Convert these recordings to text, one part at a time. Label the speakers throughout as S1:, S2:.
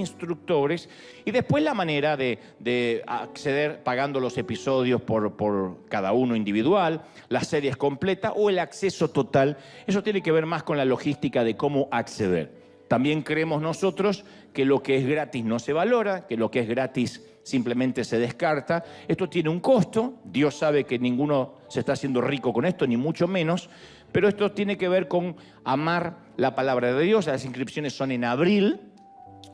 S1: instructores y después la manera de acceder pagando los episodios por cada uno individual, las series completas o el acceso total. Eso tiene que ver más con la logística de cómo acceder. También creemos nosotros que lo que es gratis no se valora, que lo que es gratis simplemente se descarta. Esto tiene un costo, Dios sabe que ninguno se está haciendo rico con esto, ni mucho menos, pero esto tiene que ver con amar la palabra de Dios. Las inscripciones son en abril,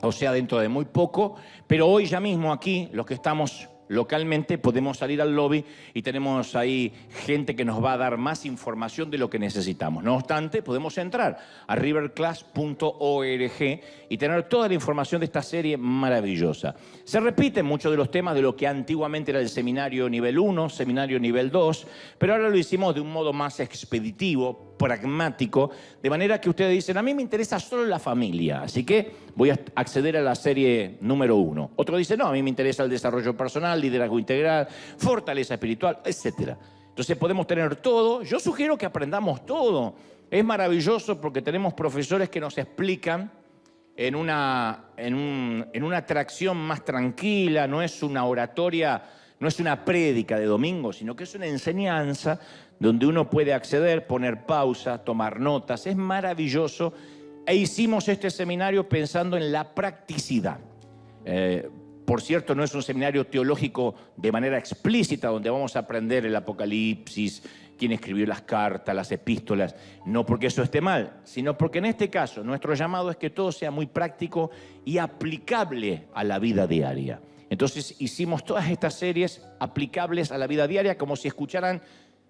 S1: o sea, dentro de muy poco, pero hoy ya mismo aquí, los que estamos localmente, podemos salir al lobby y tenemos ahí gente que nos va a dar más información de lo que necesitamos. No obstante, podemos entrar a riverclass.org y tener toda la información de esta serie maravillosa. Se repiten muchos de los temas de lo que antiguamente era el seminario nivel 1, seminario nivel 2, pero ahora lo hicimos de un modo más expeditivo, pragmático, de manera que ustedes dicen, a mí me interesa solo la familia, así que voy a acceder a la serie número 1. Otro dice, no, a mí me interesa el desarrollo personal, liderazgo integral, fortaleza espiritual, etc. Entonces podemos tener todo. Yo sugiero que aprendamos todo. Es maravilloso porque tenemos profesores que nos explican en una atracción más tranquila, no es una oratoria, no es una prédica de domingo, sino que es una enseñanza donde uno puede acceder, poner pausa, tomar notas. Es maravilloso. E hicimos este seminario pensando en la practicidad. Por cierto, no es un seminario teológico de manera explícita, donde vamos a aprender el Apocalipsis, quién escribió las cartas, las epístolas, no porque eso esté mal, sino porque en este caso nuestro llamado es que todo sea muy práctico y aplicable a la vida diaria. Entonces hicimos todas estas series aplicables a la vida diaria como si escucharan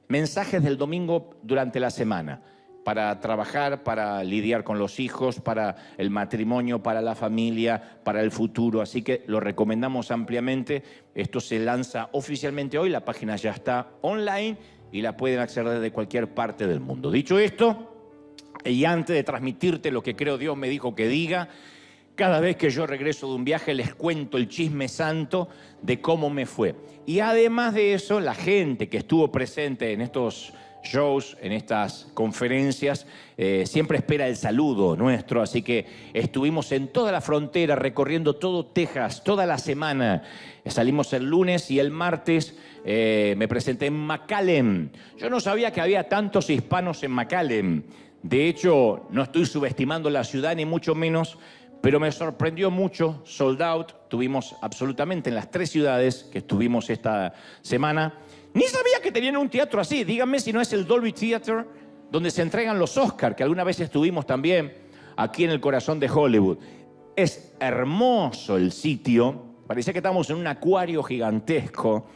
S1: mensajes del domingo durante la semana, para trabajar, para lidiar con los hijos, para el matrimonio, para la familia, para el futuro. Así que lo recomendamos ampliamente. Esto se lanza oficialmente hoy, la página ya está online y la pueden acceder desde cualquier parte del mundo. Dicho esto, y antes de transmitirte lo que creo Dios me dijo que diga, cada vez que yo regreso de un viaje les cuento el chisme santo de cómo me fue. Y además de eso, la gente que estuvo presente en estos shows, en estas conferencias, siempre espera el saludo nuestro, así que estuvimos en toda la frontera, recorriendo todo Texas, toda la semana. Salimos el lunes y el martes me presenté en McAllen. Yo no sabía que había tantos hispanos en McAllen. De hecho, no estoy subestimando la ciudad, ni mucho menos, pero me sorprendió mucho, sold out. Tuvimos absolutamente en las 3 ciudades que estuvimos esta semana. Ni sabía que tenían un teatro así. Díganme si no es el Dolby Theater, donde se entregan los Oscars, que alguna vez estuvimos también aquí en el corazón de Hollywood. Es hermoso el sitio. Parecía que estábamos en un acuario gigantesco.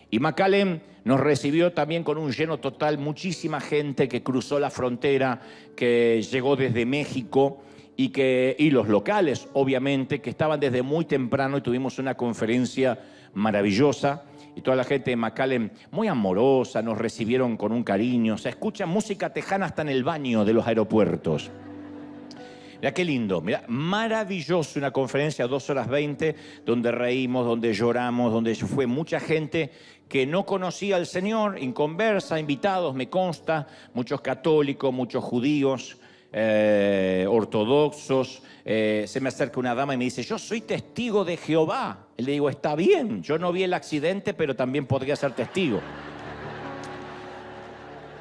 S1: Y McAllen nos recibió también con un lleno total. Muchísima gente que cruzó la frontera, que llegó desde México y los locales, obviamente, que estaban desde muy temprano y tuvimos una conferencia maravillosa. Y toda la gente de McAllen, muy amorosa, nos recibieron con un cariño. Se escucha música tejana hasta en el baño de los aeropuertos. Mirá qué lindo, mirá, maravilloso, una conferencia 2 horas 20, donde reímos, donde lloramos, donde fue mucha gente que no conocía al Señor, inconversa, invitados, me consta, muchos católicos, muchos judíos, ortodoxos. Se me acerca una dama y me dice, yo soy testigo de Jehová. Y le digo, está bien, yo no vi el accidente, pero también podría ser testigo.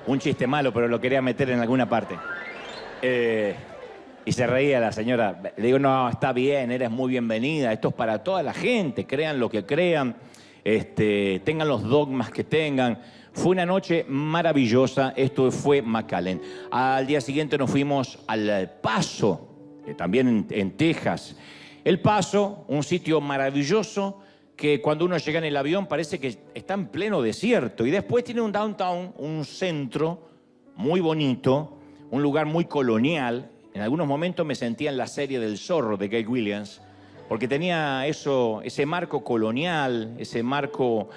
S1: Un chiste malo, pero lo quería meter en alguna parte. Y se reía la señora. Le digo, no, está bien, eres muy bienvenida, esto es para toda la gente, crean lo que crean, tengan los dogmas que tengan. Fue una noche maravillosa, esto fue McAllen. Al día siguiente nos fuimos al Paso, también en Texas. El Paso, un sitio maravilloso que cuando uno llega en el avión parece que está en pleno desierto. Y después tiene un downtown, un centro muy bonito, un lugar muy colonial. En algunos momentos me sentía en la serie del Zorro de Gay Williams, porque tenía eso, ese marco colonial, ese marco,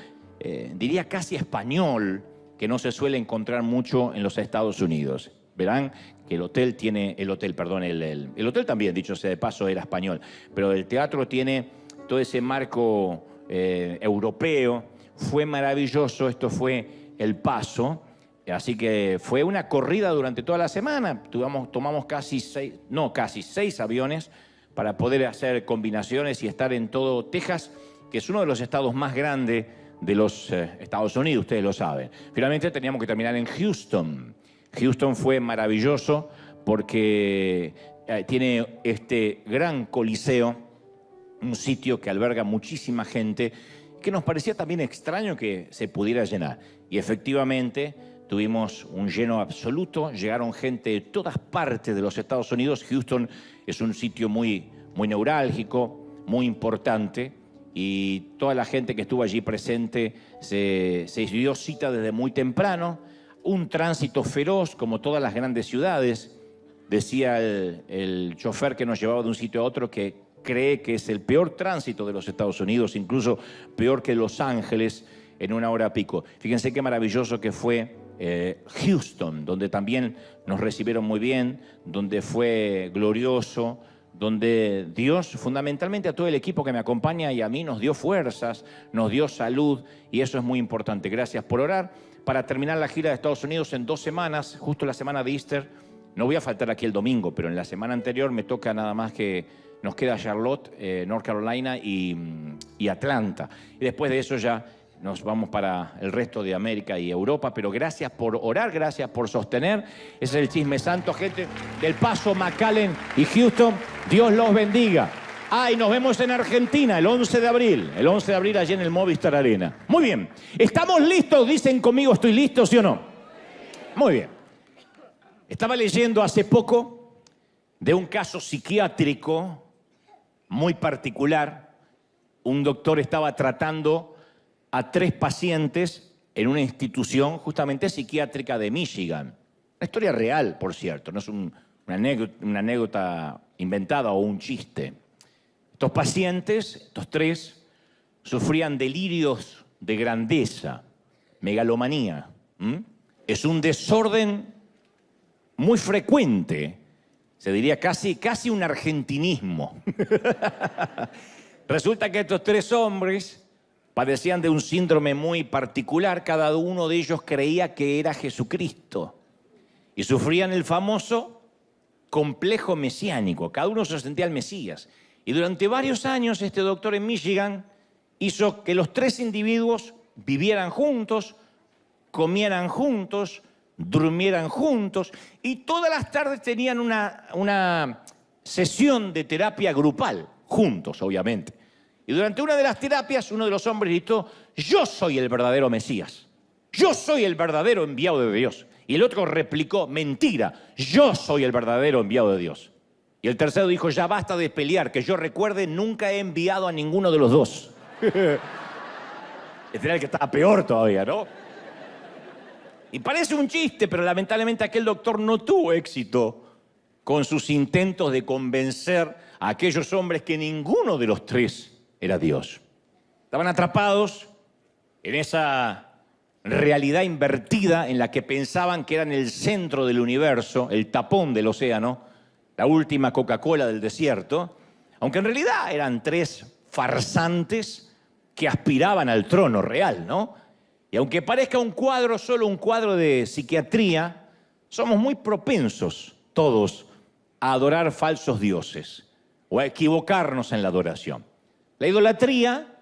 S1: diría casi español, que no se suele encontrar mucho en los Estados Unidos. Verán que el hotel también, dicho sea de paso, era español, pero el teatro tiene todo ese marco europeo. Fue maravilloso, esto fue El Paso. Así que fue una corrida durante toda la semana. Tomamos casi 6 aviones para poder hacer combinaciones y estar en todo Texas, que es uno de los estados más grandes de los Estados Unidos, ustedes lo saben. Finalmente teníamos que terminar en Houston. Houston fue maravilloso porque tiene este gran coliseo, un sitio que alberga muchísima gente, que nos parecía también extraño que se pudiera llenar. Y efectivamente tuvimos un lleno absoluto, llegaron gente de todas partes de los Estados Unidos. Houston es un sitio muy neurálgico, muy importante, y toda la gente que estuvo allí presente se dio cita desde muy temprano. Un tránsito feroz, como todas las grandes ciudades. Decía el chofer que nos llevaba de un sitio a otro que cree que es el peor tránsito de los Estados Unidos, incluso peor que Los Ángeles en una hora pico. Fíjense qué maravilloso que fue Houston, donde también nos recibieron muy bien, donde fue glorioso, donde Dios, fundamentalmente a todo el equipo que me acompaña y a mí, nos dio fuerzas, nos dio salud, y eso es muy importante. Gracias por orar. Para terminar la gira de Estados Unidos en 2 semanas, justo la semana de Easter, no voy a faltar aquí el domingo, pero en la semana anterior me toca nada más que nos queda Charlotte, North Carolina y Atlanta. Y después de eso ya nos vamos para el resto de América y Europa. Pero gracias por orar, gracias por sostener. Ese es el Chisme Santo, gente del Paso, McAllen y Houston. Dios los bendiga. Y nos vemos en Argentina el 11 de abril. El 11 de abril allí en el Movistar Arena. Muy bien. ¿Estamos listos? Dicen conmigo, ¿estoy listo, sí o no? Muy bien. Estaba leyendo hace poco de un caso psiquiátrico muy particular. Un doctor estaba tratando a 3 pacientes en una institución justamente psiquiátrica de Michigan. Una historia real, por cierto, no es una anécdota inventada o un chiste. Estos pacientes, estos 3, sufrían delirios de grandeza, megalomanía. Es un desorden muy frecuente, se diría casi un argentinismo. Resulta que estos 3 hombres padecían de un síndrome muy particular. Cada uno de ellos creía que era Jesucristo y sufrían el famoso complejo mesiánico. Cada uno se sentía el Mesías. Y durante varios años este doctor en Michigan hizo que los 3 individuos vivieran juntos, comieran juntos, durmieran juntos, y todas las tardes tenían una sesión de terapia grupal, juntos, obviamente. Y durante una de las terapias, uno de los hombres gritó: yo soy el verdadero Mesías, yo soy el verdadero enviado de Dios. Y el otro replicó: mentira, yo soy el verdadero enviado de Dios. Y el tercero dijo: ya basta de pelear, que yo recuerde, nunca he enviado a ninguno de los 2. Este era el que estaba peor todavía, ¿no? Y parece un chiste, pero lamentablemente aquel doctor no tuvo éxito con sus intentos de convencer a aquellos hombres que ninguno de los 3 era Dios. Estaban atrapados en esa realidad invertida en la que pensaban que eran el centro del universo, el tapón del océano, la última Coca-Cola del desierto, aunque en realidad eran 3 farsantes que aspiraban al trono real, ¿no? Y aunque parezca un cuadro, solo un cuadro de psiquiatría, somos muy propensos todos a adorar falsos dioses o a equivocarnos en la adoración. La idolatría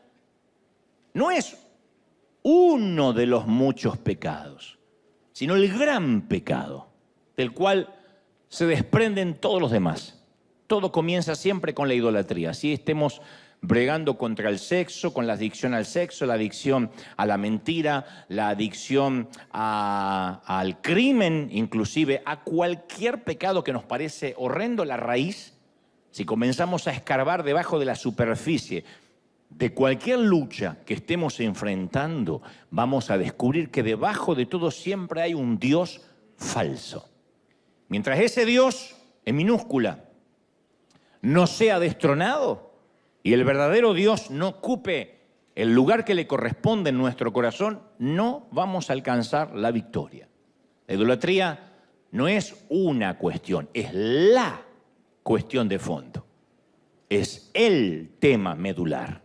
S1: no es uno de los muchos pecados, sino el gran pecado, del cual se desprenden todos los demás. Todo comienza siempre con la idolatría. Así estemos bregando contra el sexo, con la adicción al sexo, la adicción a la mentira, la adicción al crimen, inclusive a cualquier pecado que nos parece horrendo. La raíz, si comenzamos a escarbar debajo de la superficie de cualquier lucha que estemos enfrentando, vamos a descubrir que debajo de todo siempre hay un Dios falso. Mientras ese Dios, en minúscula, no sea destronado y el verdadero Dios no ocupe el lugar que le corresponde en nuestro corazón, no vamos a alcanzar la victoria. La idolatría no es una cuestión, es la cuestión de fondo. Es el tema medular.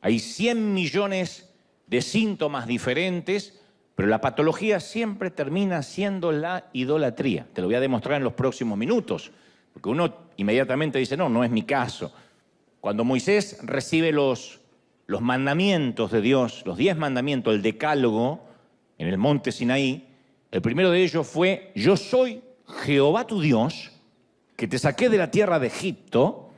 S1: Hay 100 millones de síntomas diferentes, pero la patología siempre termina siendo la idolatría. Te lo voy a demostrar en los próximos minutos. Porque uno inmediatamente dice, no, no es mi caso. Cuando Moisés recibe los mandamientos de Dios, los 10 mandamientos, el decálogo, en el monte Sinaí, el primero de ellos fue, yo soy Jehová tu Dios, que te saqué de la tierra de Egipto,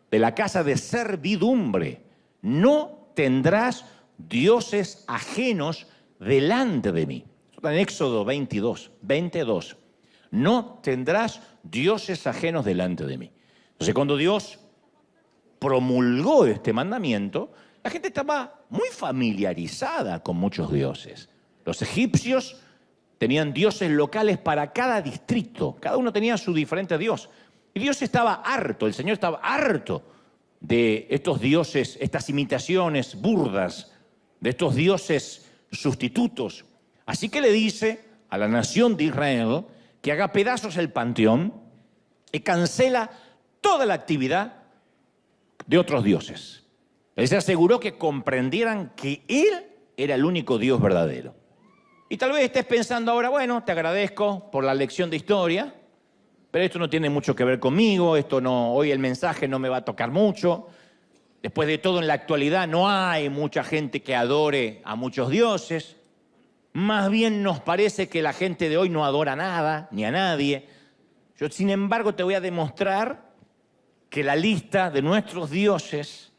S1: de la casa de servidumbre. No tendrás dioses ajenos delante de mí. Eso está en Éxodo 22. No tendrás dioses ajenos delante de mí. Entonces, cuando Dios promulgó este mandamiento, la gente estaba muy familiarizada con muchos dioses. Los egipcios tenían dioses locales para cada distrito. Cada uno tenía su diferente dios. Y Dios estaba harto, el Señor estaba harto de estos dioses, estas imitaciones burdas, de estos dioses sustitutos. Así que le dice a la nación de Israel que haga pedazos el panteón y cancela toda la actividad de otros dioses. Él se aseguró que comprendieran que Él era el único Dios verdadero. Y tal vez estés pensando ahora, bueno, te agradezco por la lección de historia, pero esto no tiene mucho que ver conmigo, hoy el mensaje no me va a tocar mucho. Después de todo, en la actualidad no hay mucha gente que adore a muchos dioses. Más bien nos parece que la gente de hoy no adora nada, ni a nadie. Yo, sin embargo, te voy a demostrar que la lista de nuestros dioses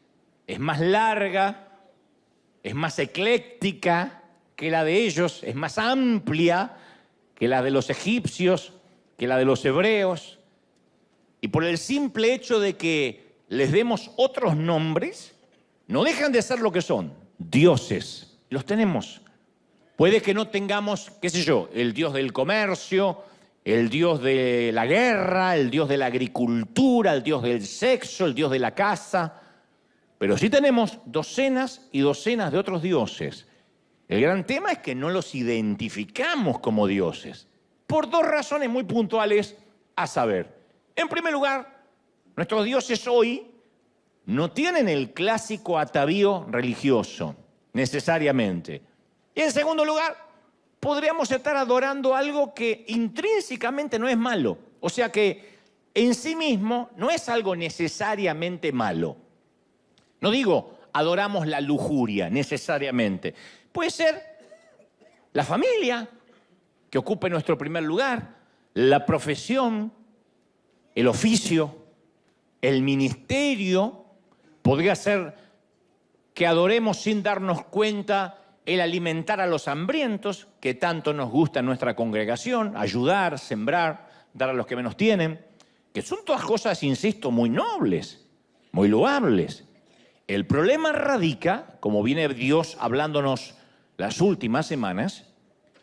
S1: es más larga, es más ecléctica que la de ellos, es más amplia que la de los egipcios, que la de los hebreos. Y por el simple hecho de que les demos otros nombres, no dejan de ser lo que son, dioses. Los tenemos. Puede que no tengamos, qué sé yo, el dios del comercio, el dios de la guerra, el dios de la agricultura, el dios del sexo, el dios de la casa, pero sí tenemos docenas y docenas de otros dioses. El gran tema es que no los identificamos como dioses, por 2 razones muy puntuales a saber. En primer lugar, nuestros dioses hoy no tienen el clásico atavío religioso, necesariamente. Y en segundo lugar, podríamos estar adorando algo que intrínsecamente no es malo. O sea que en sí mismo no es algo necesariamente malo. No digo adoramos la lujuria necesariamente. Puede ser la familia, que ocupe nuestro primer lugar, la profesión, el oficio, el ministerio. Podría ser que adoremos sin darnos cuenta el alimentar a los hambrientos, que tanto nos gusta en nuestra congregación, ayudar, sembrar, dar a los que menos tienen, que son todas cosas, insisto, muy nobles, muy loables. El problema radica, como viene Dios hablándonos las últimas semanas,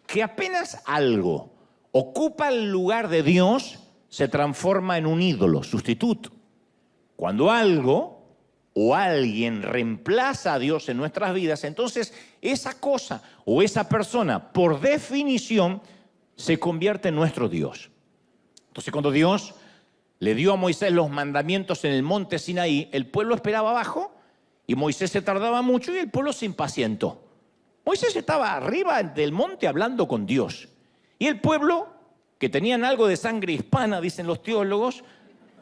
S1: que apenas algo ocupa el lugar de Dios, se transforma en un ídolo, sustituto. Cuando algo o alguien reemplaza a Dios en nuestras vidas, entonces esa cosa o esa persona, por definición, se convierte en nuestro Dios. Entonces, cuando Dios le dio a Moisés los mandamientos en el monte Sinaí, el pueblo esperaba abajo y Moisés se tardaba mucho y el pueblo se impacientó. Moisés estaba arriba del monte hablando con Dios. Y el pueblo, que tenían algo de sangre hispana, dicen los teólogos,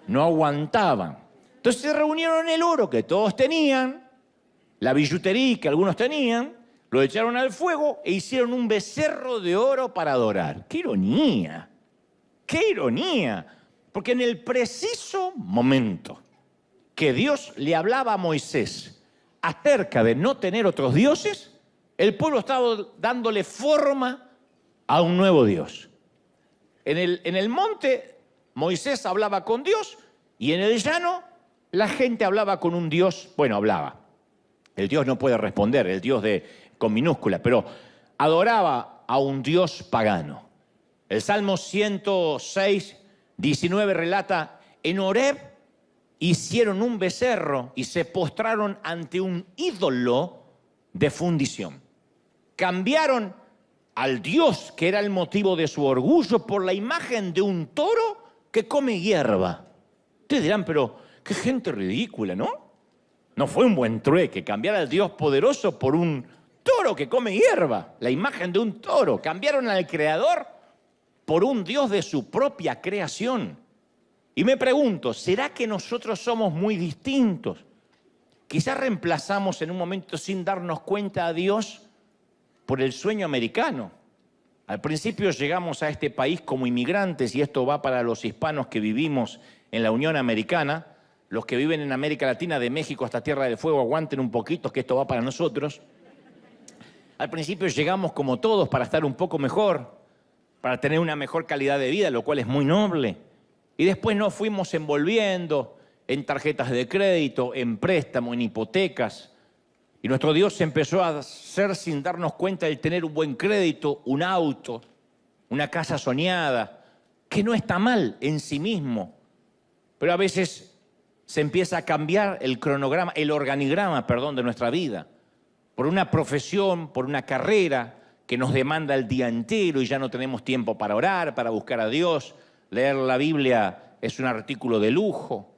S1: no aguantaban. Entonces se reunieron el oro que todos tenían, la billutería que algunos tenían, lo echaron al fuego e hicieron un becerro de oro para adorar. ¡Qué ironía! ¡Qué ironía! Porque en el preciso momento que Dios le hablaba a Moisés acerca de no tener otros dioses, el pueblo estaba dándole forma a un nuevo Dios. En el monte Moisés hablaba con Dios y en el llano la gente hablaba con un Dios, bueno, hablaba. El Dios no puede responder, el Dios con minúscula, pero adoraba a un Dios pagano. El Salmo 106, 19 relata, en Horeb hicieron un becerro y se postraron ante un ídolo de fundición. Cambiaron al Dios que era el motivo de su orgullo por la imagen de un toro que come hierba. Ustedes dirán, pero qué gente ridícula, ¿no? No fue un buen trueque cambiar al Dios poderoso por un toro que come hierba, la imagen de un toro. Cambiaron al Creador por un Dios de su propia creación. Y me pregunto, ¿será que nosotros somos muy distintos? Quizás reemplazamos en un momento sin darnos cuenta a Dios por el sueño americano. Al principio llegamos a este país como inmigrantes, y esto va para los hispanos que vivimos en la Unión Americana. Los que viven en América Latina, de México hasta Tierra del Fuego, aguanten un poquito que esto va para nosotros. Al principio llegamos como todos para estar un poco mejor, para tener una mejor calidad de vida, lo cual es muy noble. Y después nos fuimos envolviendo en tarjetas de crédito, en préstamo, en hipotecas. Y nuestro Dios se empezó a hacer sin darnos cuenta el tener un buen crédito, un auto, una casa soñada, que no está mal en sí mismo. Pero a veces se empieza a cambiar el cronograma, el organigrama, de nuestra vida. Por una profesión, por una carrera que nos demanda el día entero y ya no tenemos tiempo para orar, para buscar a Dios. Leer la Biblia es un artículo de lujo.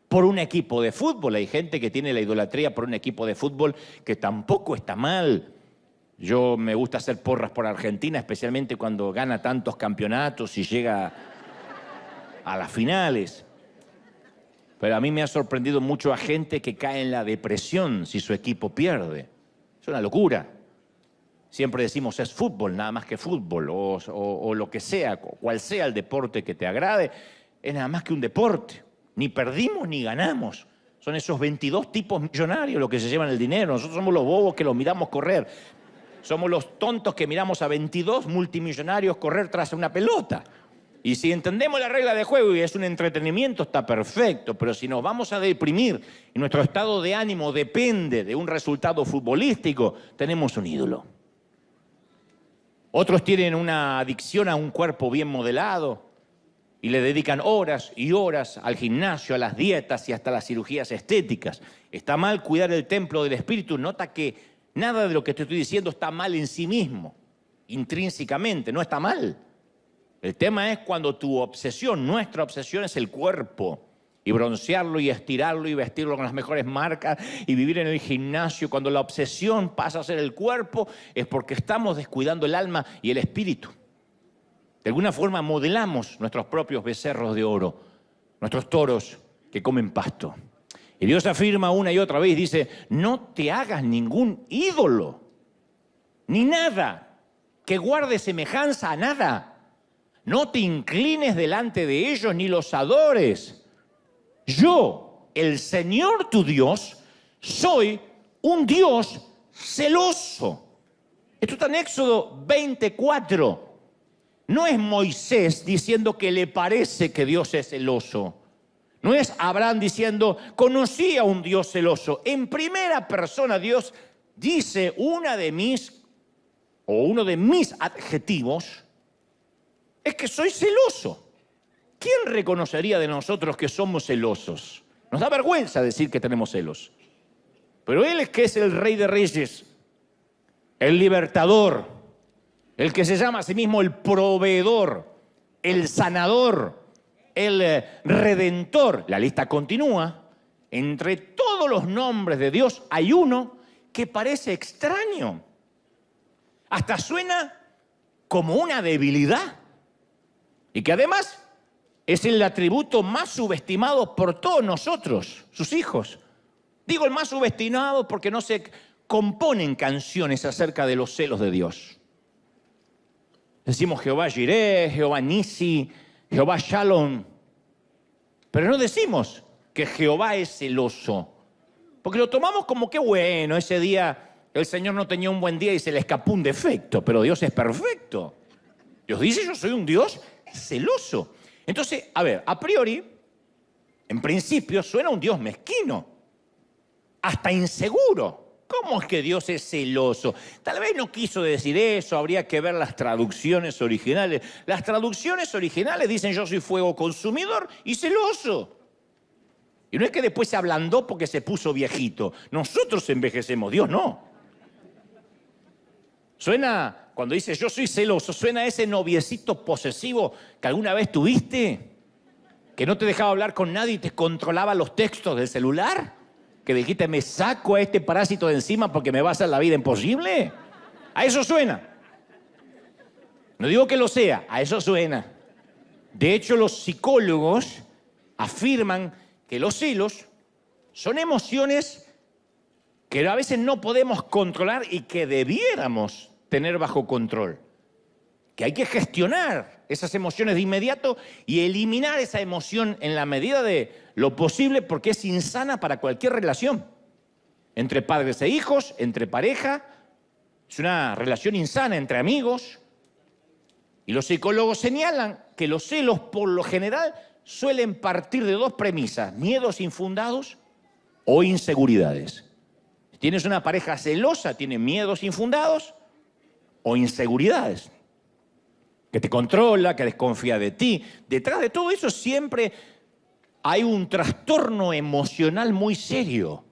S1: Por un equipo de fútbol. Hay gente que tiene la idolatría por un equipo de fútbol que tampoco está mal. Yo me gusta hacer porras por Argentina, especialmente cuando gana tantos campeonatos y llega a las finales. Pero a mí me ha sorprendido mucho a gente que cae en la depresión si su equipo pierde. Es una locura. Siempre decimos es fútbol, nada más que fútbol, o lo que sea, cual sea el deporte que te agrade, es nada más que un deporte. Ni perdimos ni ganamos. Son esos 22 tipos millonarios los que se llevan el dinero. Nosotros somos los bobos que los miramos correr. Somos los tontos que miramos a 22 multimillonarios correr tras una pelota. Y si entendemos la regla de juego y es un entretenimiento, está perfecto. Pero si nos vamos a deprimir y nuestro estado de ánimo depende de un resultado futbolístico, tenemos un ídolo. Otros tienen una adicción a un cuerpo bien modelado y le dedican horas y horas al gimnasio, a las dietas y hasta las cirugías estéticas. Está mal cuidar el templo del espíritu. Nota que nada de lo que te estoy diciendo está mal en sí mismo, intrínsecamente, no está mal. El tema es cuando tu obsesión, nuestra obsesión es el cuerpo. Y broncearlo y estirarlo y vestirlo con las mejores marcas y vivir en el gimnasio. Cuando la obsesión pasa a ser el cuerpo es porque estamos descuidando el alma y el espíritu. De alguna forma modelamos nuestros propios becerros de oro, nuestros toros que comen pasto. Y Dios afirma una y otra vez, dice, no te hagas ningún ídolo, ni nada que guarde semejanza a nada. No te inclines delante de ellos ni los adores. Yo, el Señor tu Dios, soy un Dios celoso. Esto está en Éxodo 24. No es Moisés diciendo que le parece que Dios es celoso. No es Abraham diciendo, conocí a un Dios celoso. En primera persona Dios dice uno de mis adjetivos es que soy celoso. ¿Quién reconocería de nosotros que somos celosos? Nos da vergüenza decir que tenemos celos. Pero Él es que es el Rey de Reyes, el libertador, el que se llama a sí mismo el proveedor, el sanador, el redentor. La lista continúa. Entre todos los nombres de Dios hay uno que parece extraño. Hasta suena como una debilidad. Y que además es el atributo más subestimado por todos nosotros, sus hijos. Digo el más subestimado porque no se componen canciones acerca de los celos de Dios. Decimos Jehová Jireh, Jehová Nisi, Jehová Shalom. Pero no decimos que Jehová es celoso. Porque lo tomamos como que bueno, ese día el Señor no tenía un buen día y se le escapó un defecto. Pero Dios es perfecto. Dios dice, yo soy un Dios celoso. Entonces, a priori, en principio suena un Dios mezquino, hasta inseguro. ¿Cómo es que Dios es celoso? Tal vez no quiso decir eso, habría que ver las traducciones originales. Las traducciones originales dicen yo soy fuego consumidor y celoso. Y no es que después se ablandó porque se puso viejito. Nosotros envejecemos, Dios no. Suena, cuando dice yo soy celoso, suena a ese noviecito posesivo que alguna vez tuviste, que no te dejaba hablar con nadie y te controlaba los textos del celular, que dijiste me saco a este parásito de encima porque me va a hacer la vida imposible. A eso suena. No digo que lo sea, a eso suena. De hecho, los psicólogos afirman que los celos son emociones que a veces no podemos controlar y que debiéramos tener bajo control. Que hay que gestionar esas emociones de inmediato y eliminar esa emoción en la medida de lo posible porque es insana para cualquier relación. Entre padres e hijos, entre pareja, es una relación insana entre amigos. Y los psicólogos señalan que los celos por lo general suelen partir de dos premisas: miedos infundados o inseguridades. Si tienes una pareja celosa, tiene miedos infundados o inseguridades. Que te controla, que desconfía de ti. Detrás de todo eso siempre hay un trastorno emocional muy serio.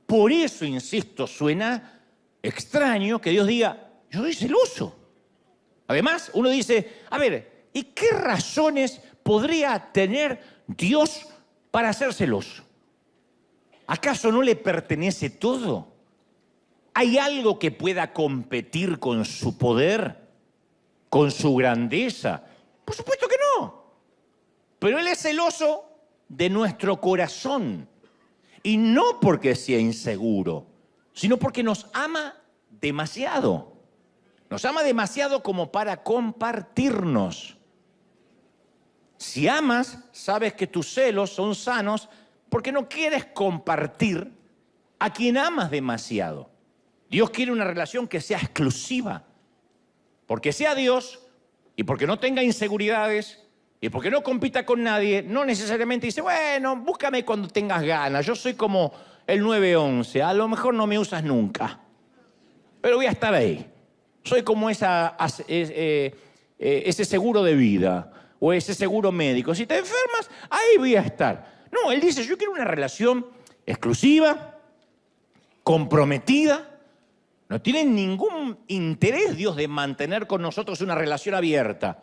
S1: Por eso, insisto, suena extraño que Dios diga, yo soy celoso. Además, uno dice, a ver, ¿y qué razones podría tener Dios para ser celoso? ¿Acaso no le pertenece todo? ¿Hay algo que pueda competir con su poder, con su grandeza? Por supuesto que no. Pero Él es celoso de nuestro corazón. Y no porque sea inseguro, sino porque nos ama demasiado. Nos ama demasiado como para compartirnos. Si amas, sabes que tus celos son sanos porque no quieres compartir a quien amas demasiado. Dios quiere una relación que sea exclusiva. Porque sea Dios y porque no tenga inseguridades y porque no compita con nadie, no necesariamente dice, bueno, búscame cuando tengas ganas. Yo soy como el 911, a lo mejor no me usas nunca, pero voy a estar ahí. Soy como ese seguro de vida o ese seguro médico. Si te enfermas, ahí voy a estar. No, Él dice, yo quiero una relación exclusiva, comprometida. No tiene ningún interés Dios de mantener con nosotros una relación abierta,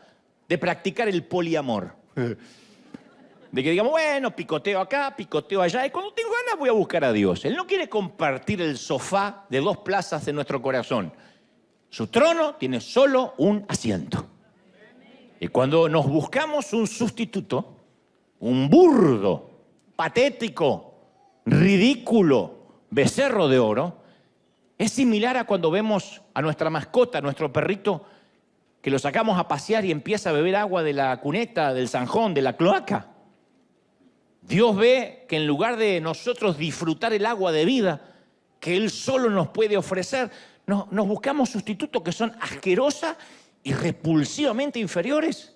S1: de practicar el poliamor. De que digamos, bueno, picoteo acá, picoteo allá, y cuando tengo ganas voy a buscar a Dios. Él no quiere compartir el sofá de 2 plazas de nuestro corazón. Su trono tiene solo un asiento. Y cuando nos buscamos un sustituto, un burdo, patético, ridículo, becerro de oro, es similar a cuando vemos a nuestra mascota, a nuestro perrito, que lo sacamos a pasear y empieza a beber agua de la cuneta, del zanjón, de la cloaca. Dios ve que en lugar de nosotros disfrutar el agua de vida que Él solo nos puede ofrecer, nos buscamos sustitutos que son asquerosas y repulsivamente inferiores.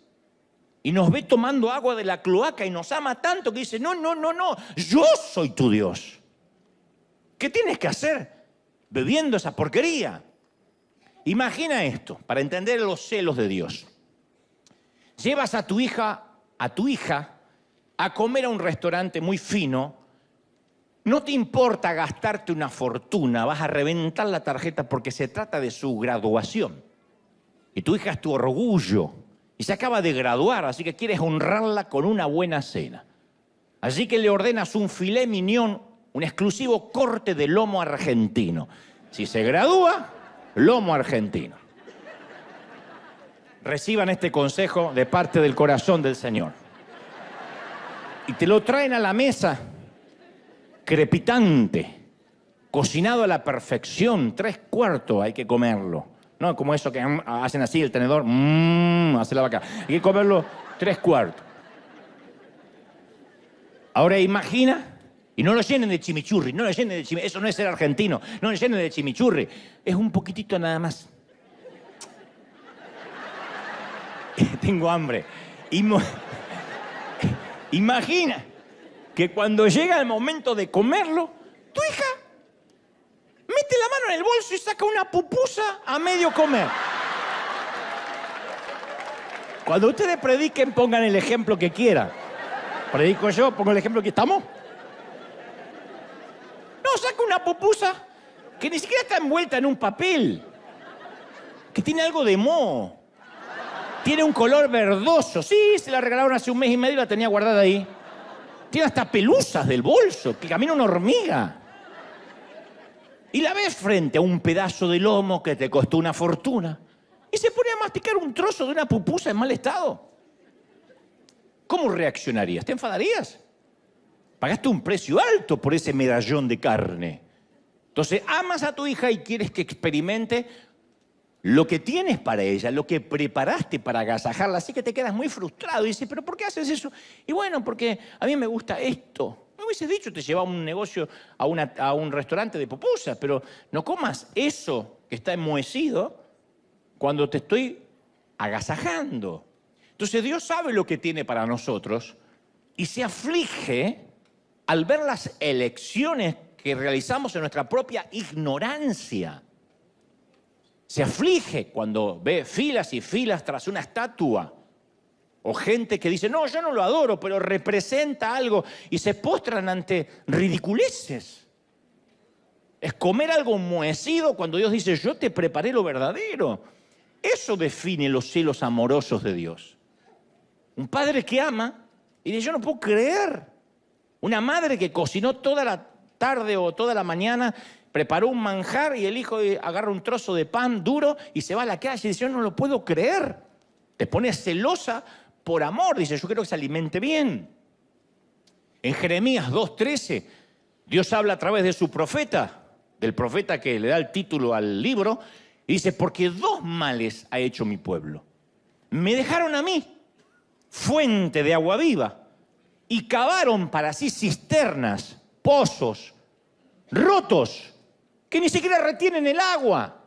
S1: Y nos ve tomando agua de la cloaca y nos ama tanto que dice, no, yo soy tu Dios. ¿Qué tienes que hacer bebiendo esa porquería? Imagina esto, para entender los celos de Dios. Llevas a tu hija a comer a un restaurante muy fino, no te importa gastarte una fortuna, vas a reventar la tarjeta porque se trata de su graduación. Y tu hija es tu orgullo y se acaba de graduar, así que quieres honrarla con una buena cena. Así que le ordenas un filet mignon, un exclusivo corte de lomo argentino. Si se gradúa, lomo argentino. Reciban este consejo de parte del corazón del Señor. Y te lo traen a la mesa, crepitante, cocinado a la perfección, 3/4 hay que comerlo. No como eso que hacen así, el tenedor, hace la vaca. Hay que comerlo 3/4. Ahora imagina, y no lo llenen de chimichurri, eso no es ser argentino, no lo llenen de chimichurri, es un poquitito nada más. Tengo hambre. Imagina que cuando llega el momento de comerlo, tu hija mete la mano en el bolso y saca una pupusa a medio comer. Cuando ustedes prediquen, pongan el ejemplo que quieran. Predico yo, pongo el ejemplo que estamos. No, saca una pupusa que ni siquiera está envuelta en un papel, que tiene algo de moho. Tiene un color verdoso. Sí, se la regalaron hace 1 mes y medio y la tenía guardada ahí. Tiene hasta pelusas del bolso, que camina una hormiga. Y la ves frente a un pedazo de lomo que te costó una fortuna y se pone a masticar un trozo de una pupusa en mal estado. ¿cómo reaccionarías? ¿Te enfadarías? Pagaste un precio alto por ese medallón de carne. Entonces, amas a tu hija y quieres que experimente lo que tienes para ella, lo que preparaste para agasajarla. Así que te quedas muy frustrado y dices, ¿pero por qué haces eso? Y bueno, porque a mí me gusta esto. Me hubieses dicho, te llevaba un negocio a un restaurante de pupusas, pero no comas eso que está enmohecido cuando te estoy agasajando. Entonces Dios sabe lo que tiene para nosotros y se aflige al ver las elecciones que realizamos en nuestra propia ignorancia. Se aflige cuando ve filas y filas tras una estatua. O gente que dice, no, yo no lo adoro, pero representa algo. Y se postran ante ridiculeces. Es comer algo enmohecido cuando Dios dice, yo te preparé lo verdadero. Eso define los celos amorosos de Dios. Un padre que ama y dice, yo no puedo creer. Una madre que cocinó toda la tarde o toda la mañana, preparó un manjar y el hijo agarra un trozo de pan duro y se va a la calle y dice, yo no lo puedo creer. Te pones celosa por amor, dice, yo quiero que se alimente bien. En Jeremías 2:13, Dios habla a través de su profeta, del profeta que le da el título al libro, y dice, porque dos males ha hecho mi pueblo. Me dejaron a mí, fuente de agua viva, y cavaron para sí cisternas, pozos, rotos, que ni siquiera retienen el agua.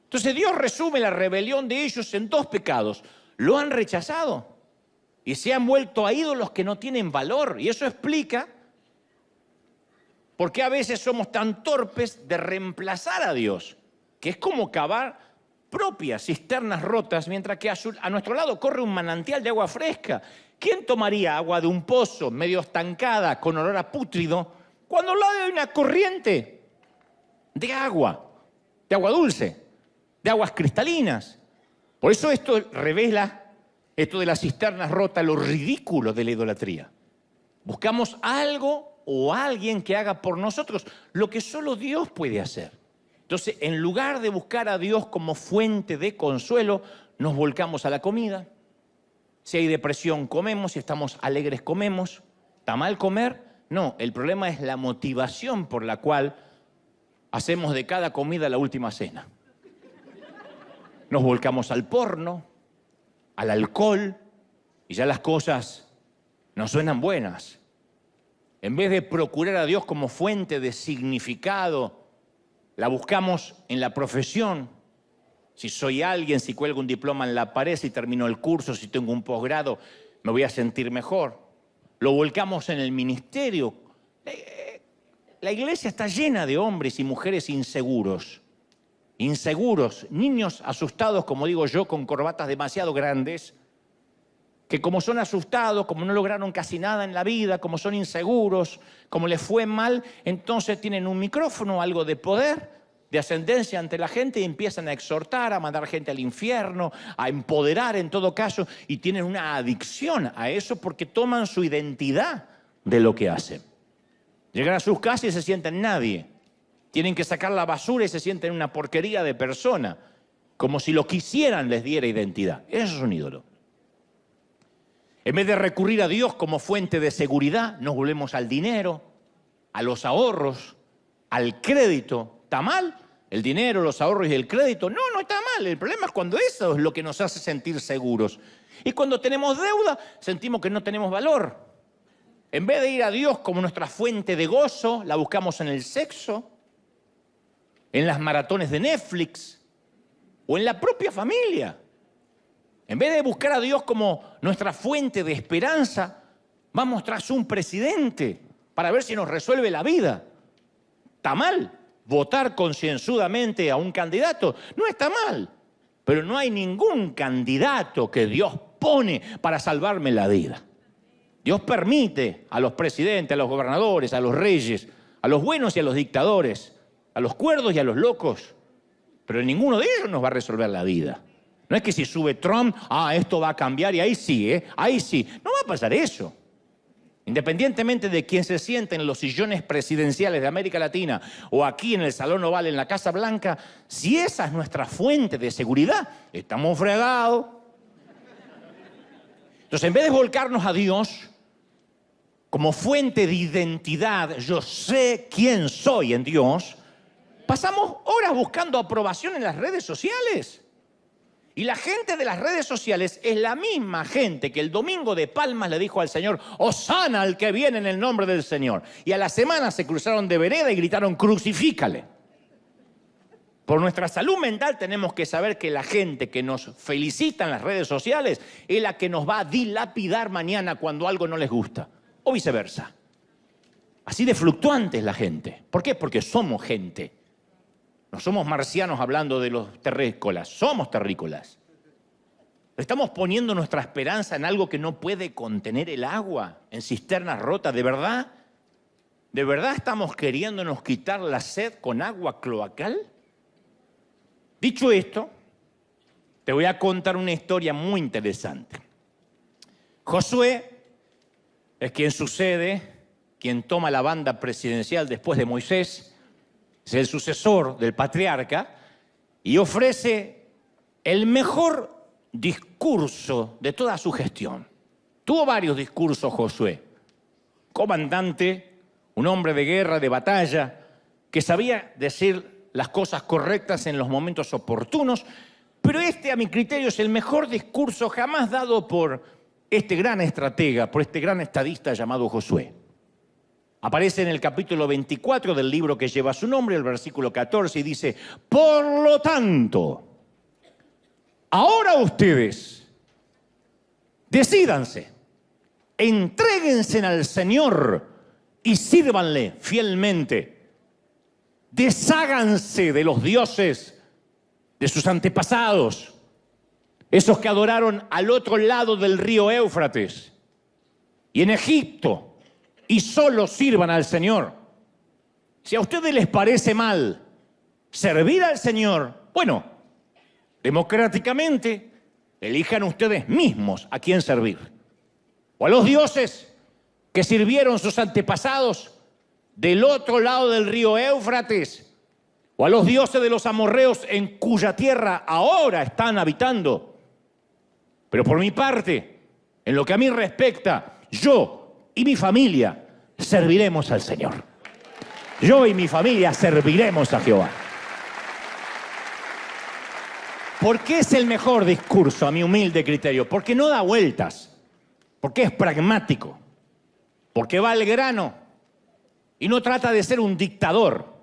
S1: Entonces Dios resume la rebelión de ellos en dos pecados. Lo han rechazado y se han vuelto a ídolos que no tienen valor. Y eso explica por qué a veces somos tan torpes de reemplazar a Dios, que es como cavar propias cisternas rotas, mientras que a nuestro lado corre un manantial de agua fresca. ¿Quién tomaría agua de un pozo medio estancada, con olor a pútrido, cuando al lado hay una corriente de agua dulce, de aguas cristalinas? Por eso esto revela, esto de las cisternas rotas, lo ridículo de la idolatría. Buscamos algo o alguien que haga por nosotros lo que solo Dios puede hacer. Entonces, en lugar de buscar a Dios como fuente de consuelo, nos volcamos a la comida. Si hay depresión, comemos. Si estamos alegres, comemos. ¿Está mal comer? No, el problema es la motivación por la cual hacemos de cada comida la última cena. Nos volcamos al porno, al alcohol, y ya las cosas nos suenan buenas. En vez de procurar a Dios como fuente de significado, la buscamos en la profesión. Si soy alguien, si cuelgo un diploma en la pared, si termino el curso, si tengo un posgrado, me voy a sentir mejor. Lo volcamos en el ministerio. La iglesia está llena de hombres y mujeres inseguros. Inseguros, niños asustados, como digo yo, con corbatas demasiado grandes, que como son asustados, como no lograron casi nada en la vida, como son inseguros, como les fue mal, entonces tienen un micrófono, algo de poder, de ascendencia ante la gente y empiezan a exhortar, a mandar gente al infierno, a empoderar en todo caso, y tienen una adicción a eso porque toman su identidad de lo que hacen. Llegan a sus casas y se sienten nadie. Tienen que sacar la basura y se sienten una porquería de persona, como si lo que hicieran les diera identidad. Eso es un ídolo. En vez de recurrir a Dios como fuente de seguridad, nos volvemos al dinero, a los ahorros, al crédito. ¿Está mal el dinero, los ahorros y el crédito? No, no está mal. El problema es cuando eso es lo que nos hace sentir seguros. Y cuando tenemos deuda, sentimos que no tenemos valor. En vez de ir a Dios como nuestra fuente de gozo, la buscamos en el sexo, en las maratones de Netflix o en la propia familia. En vez de buscar a Dios como nuestra fuente de esperanza, vamos tras un presidente para ver si nos resuelve la vida. ¿Está mal votar concienzudamente a un candidato? No está mal, pero no hay ningún candidato que Dios pone para salvarme la vida. Dios permite a los presidentes, a los gobernadores, a los reyes, a los buenos y a los dictadores, a los cuerdos y a los locos, pero ninguno de ellos nos va a resolver la vida. No es que si sube Trump, esto va a cambiar y ahí sí, ahí sí. No va a pasar eso. Independientemente de quién se siente en los sillones presidenciales de América Latina o aquí en el Salón Oval en la Casa Blanca, si esa es nuestra fuente de seguridad, estamos fregados. Entonces, en vez de volcarnos a Dios como fuente de identidad, yo sé quién soy en Dios, pasamos horas buscando aprobación en las redes sociales. Y la gente de las redes sociales es la misma gente que el domingo de Palmas le dijo al Señor, Hosana al que viene en el nombre del Señor. Y a la semana se cruzaron de vereda y gritaron, crucifícale. Por nuestra salud mental tenemos que saber que la gente que nos felicita en las redes sociales es la que nos va a dilapidar mañana cuando algo no les gusta. O viceversa. Así de fluctuante es la gente. ¿Por qué? Porque somos gente. No somos marcianos hablando de los terrícolas, somos terrícolas. Estamos poniendo nuestra esperanza en algo que no puede contener el agua, en cisternas rotas. ¿De verdad? ¿De verdad estamos queriéndonos quitar la sed con agua cloacal? Dicho esto, te voy a contar una historia muy interesante. Josué es quien sucede, quien toma la banda presidencial después de Moisés, es el sucesor del patriarca y ofrece el mejor discurso de toda su gestión. Tuvo varios discursos Josué. Comandante, un hombre de guerra, de batalla, que sabía decir las cosas correctas en los momentos oportunos, pero este, a mi criterio, es el mejor discurso jamás dado por este gran estratega, por este gran estadista llamado Josué. Aparece en el capítulo 24 del libro que lleva su nombre, el versículo 14, y dice, por lo tanto, ahora ustedes, decídanse, entréguense al Señor y sírvanle fielmente. Desháganse de los dioses de sus antepasados, esos que adoraron al otro lado del río Éufrates y en Egipto, y solo sirvan al Señor. Si a ustedes les parece mal servir al Señor, bueno, democráticamente elijan ustedes mismos a quién servir. O a los dioses que sirvieron sus antepasados del otro lado del río Éufrates, o a los dioses de los amorreos en cuya tierra ahora están habitando. Pero por mi parte, en lo que a mí respecta, yo y mi familia serviremos al Señor. Yo y mi familia serviremos a Jehová. ¿Por qué es el mejor discurso, a mi humilde criterio? Porque no da vueltas, porque es pragmático, porque va al grano y no trata de ser un dictador.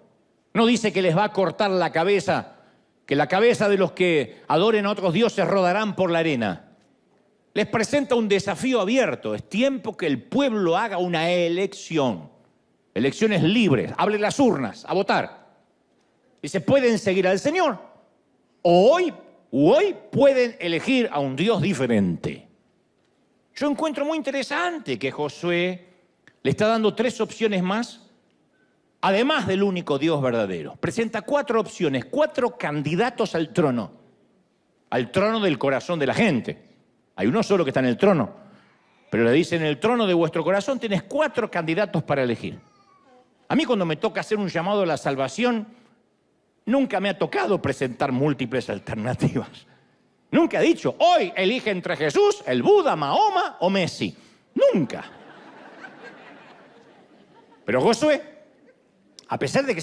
S1: No dice que les va a cortar la cabeza, que la cabeza de los que adoren a otros dioses rodarán por la arena. Les presenta un desafío abierto. Es tiempo que el pueblo haga una elección. Elecciones libres. Abren las urnas a votar. Y se pueden seguir al Señor. O hoy pueden elegir a un Dios diferente. Yo encuentro muy interesante que Josué le está dando 3 opciones más, además del único Dios verdadero. Presenta 4 opciones, 4 candidatos al trono del corazón de la gente. Hay uno solo que está en el trono, pero le dice, en el trono de vuestro corazón tienes 4 candidatos para elegir. A mí cuando me toca hacer un llamado a la salvación, nunca me ha tocado presentar múltiples alternativas. Nunca he dicho, hoy elige entre Jesús, el Buda, Mahoma o Messi. Nunca. Pero Josué, a pesar de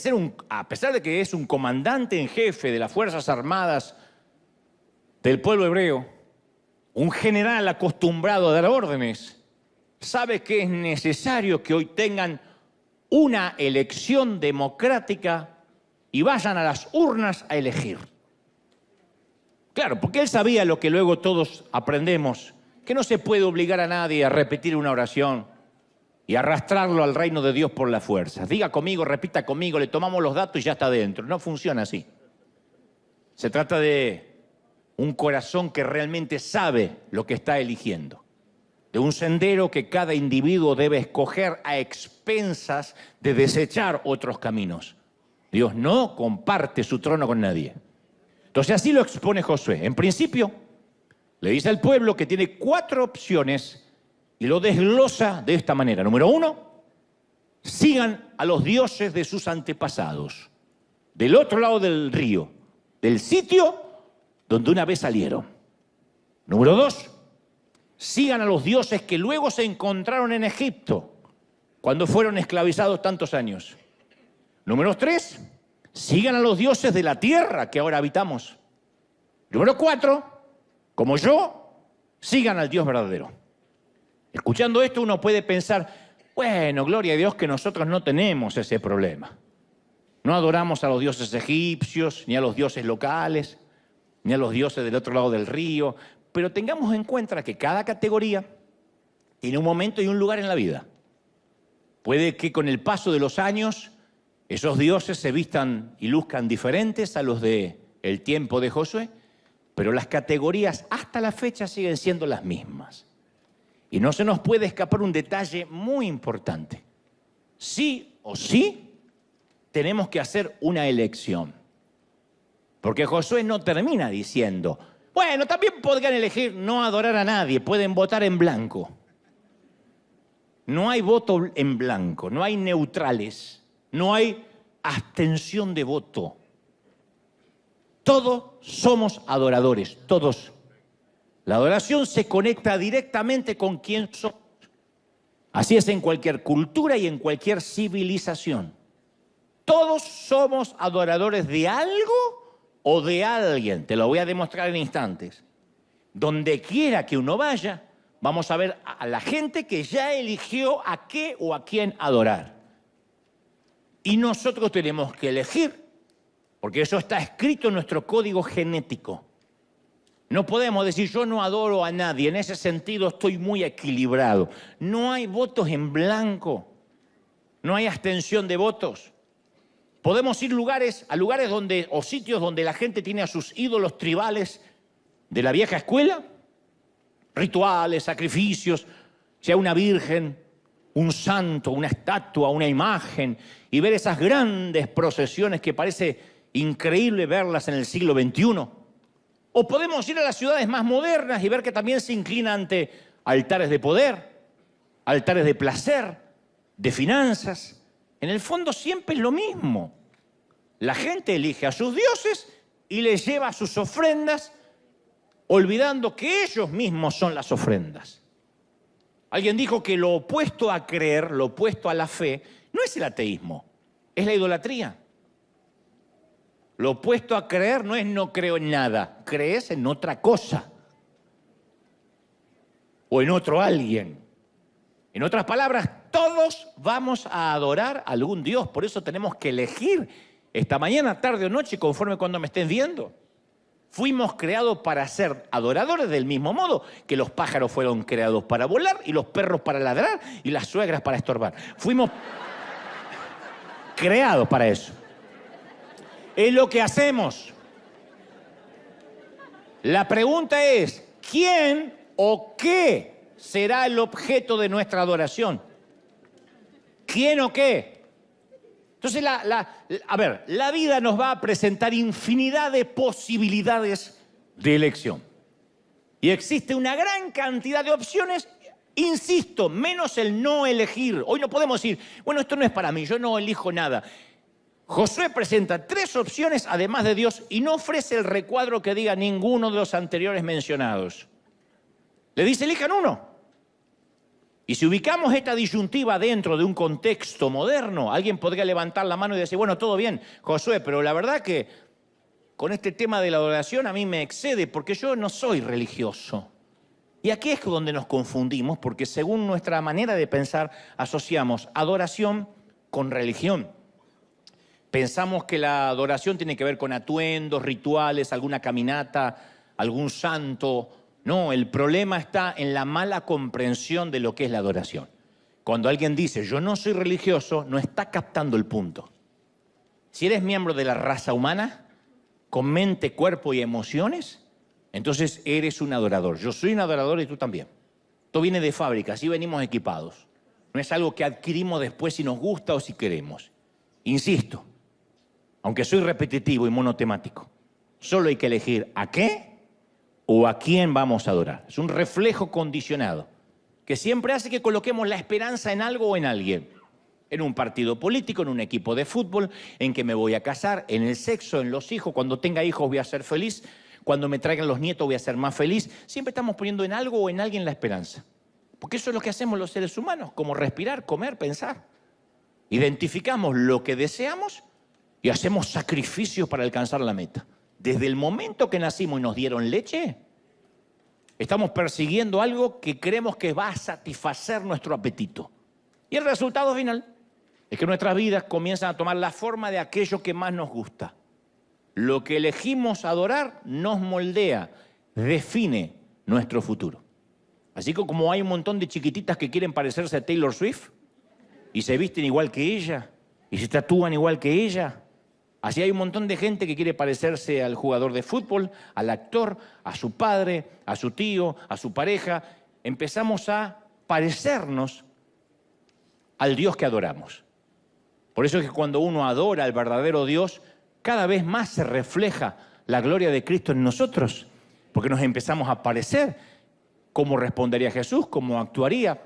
S1: que es un comandante en jefe de las Fuerzas Armadas del pueblo hebreo, un general acostumbrado a dar órdenes, sabe que es necesario que hoy tengan una elección democrática y vayan a las urnas a elegir. Claro, porque él sabía lo que luego todos aprendemos, que no se puede obligar a nadie a repetir una oración y arrastrarlo al reino de Dios por la fuerza. Diga conmigo, repita conmigo, le tomamos los datos y ya está dentro. No funciona así. Se trata de un corazón que realmente sabe lo que está eligiendo, de un sendero que cada individuo debe escoger a expensas de desechar otros caminos. Dios no comparte su trono con nadie. Entonces así lo expone Josué. En principio, le dice al pueblo que tiene 4 opciones y lo desglosa de esta manera. Número 1, sigan a los dioses de sus antepasados, del otro lado del río, del sitio donde una vez salieron. Número 2, sigan a los dioses que luego se encontraron en Egipto, cuando fueron esclavizados tantos años. Número 3, sigan a los dioses de la tierra que ahora habitamos. Número 4, como yo, sigan al Dios verdadero. Escuchando esto uno puede pensar, bueno, gloria a Dios que nosotros no tenemos ese problema. No adoramos a los dioses egipcios, ni a los dioses locales, ni a los dioses del otro lado del río, pero tengamos en cuenta que cada categoría tiene un momento y un lugar en la vida. Puede que con el paso de los años esos dioses se vistan y luzcan diferentes a los del tiempo de Josué, pero las categorías hasta la fecha siguen siendo las mismas. Y no se nos puede escapar un detalle muy importante. Sí o sí tenemos que hacer una elección. Porque Josué no termina diciendo, bueno, también podrían elegir no adorar a nadie, pueden votar en blanco. No hay voto en blanco, no hay neutrales, no hay abstención de voto. Todos somos adoradores, todos. La adoración se conecta directamente con quién somos. Así es en cualquier cultura y en cualquier civilización. Todos somos adoradores de algo o de alguien. Te lo voy a demostrar en instantes. Donde quiera que uno vaya, vamos a ver a la gente que ya eligió a qué o a quién adorar. Y nosotros tenemos que elegir, porque eso está escrito en nuestro código genético. No podemos decir, yo no adoro a nadie, en ese sentido estoy muy equilibrado. No hay votos en blanco, no hay abstención de votos. Podemos ir a lugares donde, o sitios donde la gente tiene a sus ídolos tribales de la vieja escuela, rituales, sacrificios, sea una virgen, un santo, una estatua, una imagen, y ver esas grandes procesiones que parece increíble verlas en el siglo XXI. O podemos ir a las ciudades más modernas y ver que también se inclina ante altares de poder, altares de placer, de finanzas. En el fondo siempre es lo mismo. La gente elige a sus dioses y les lleva sus ofrendas, olvidando que ellos mismos son las ofrendas. Alguien dijo que lo opuesto a creer, lo opuesto a la fe, no es el ateísmo, es la idolatría. Lo opuesto a creer no es no creo en nada, crees en otra cosa o en otro alguien. En otras palabras, todos vamos a adorar a algún Dios, por eso tenemos que elegir esta mañana, tarde o noche, conforme cuando me estén viendo. Fuimos creados para ser adoradores del mismo modo que los pájaros fueron creados para volar y los perros para ladrar y las suegras para estorbar. Fuimos creados para eso. Es lo que hacemos. La pregunta es, ¿quién o qué será el objeto de nuestra adoración? ¿Quién o qué? Entonces, la vida nos va a presentar infinidad de posibilidades de elección. Y existe una gran cantidad de opciones, insisto, menos el no elegir. Hoy no podemos decir, bueno, esto no es para mí, yo no elijo nada. Josué presenta 3 opciones además de Dios y no ofrece el recuadro que diga ninguno de los anteriores mencionados. Le dice, elijan uno. Y si ubicamos esta disyuntiva dentro de un contexto moderno, alguien podría levantar la mano y decir, bueno, todo bien, Josué, pero la verdad que con este tema de la adoración a mí me excede porque yo no soy religioso. Y aquí es donde nos confundimos porque según nuestra manera de pensar asociamos adoración con religión. Pensamos que la adoración tiene que ver con atuendos, rituales, alguna caminata, algún santo. No, el problema está en la mala comprensión de lo que es la adoración. Cuando alguien dice, yo no soy religioso, no está captando el punto. Si eres miembro de la raza humana, con mente, cuerpo y emociones, entonces eres un adorador. Yo soy un adorador y tú también. Esto viene de fábrica, así venimos equipados. No es algo que adquirimos después si nos gusta o si queremos. Insisto, aunque soy repetitivo y monotemático, solo hay que elegir a qué o a quién vamos a adorar. Es un reflejo condicionado que siempre hace que coloquemos la esperanza en algo o en alguien. En un partido político, en un equipo de fútbol, en que me voy a casar, en el sexo, en los hijos. Cuando tenga hijos voy a ser feliz. Cuando me traigan los nietos voy a ser más feliz. Siempre estamos poniendo en algo o en alguien la esperanza. Porque eso es lo que hacemos los seres humanos, como respirar, comer, pensar. Identificamos lo que deseamos y hacemos sacrificios para alcanzar la meta. Desde el momento que nacimos y nos dieron leche, estamos persiguiendo algo que creemos que va a satisfacer nuestro apetito. Y el resultado final es que nuestras vidas comienzan a tomar la forma de aquello que más nos gusta. Lo que elegimos adorar nos moldea, define nuestro futuro. Así que como hay un montón de chiquititas que quieren parecerse a Taylor Swift y se visten igual que ella y se tatúan igual que ella, así hay un montón de gente que quiere parecerse al jugador de fútbol, al actor, a su padre, a su tío, a su pareja. Empezamos a parecernos al Dios que adoramos. Por eso es que cuando uno adora al verdadero Dios, cada vez más se refleja la gloria de Cristo en nosotros, porque nos empezamos a parecer cómo respondería Jesús, cómo actuaría.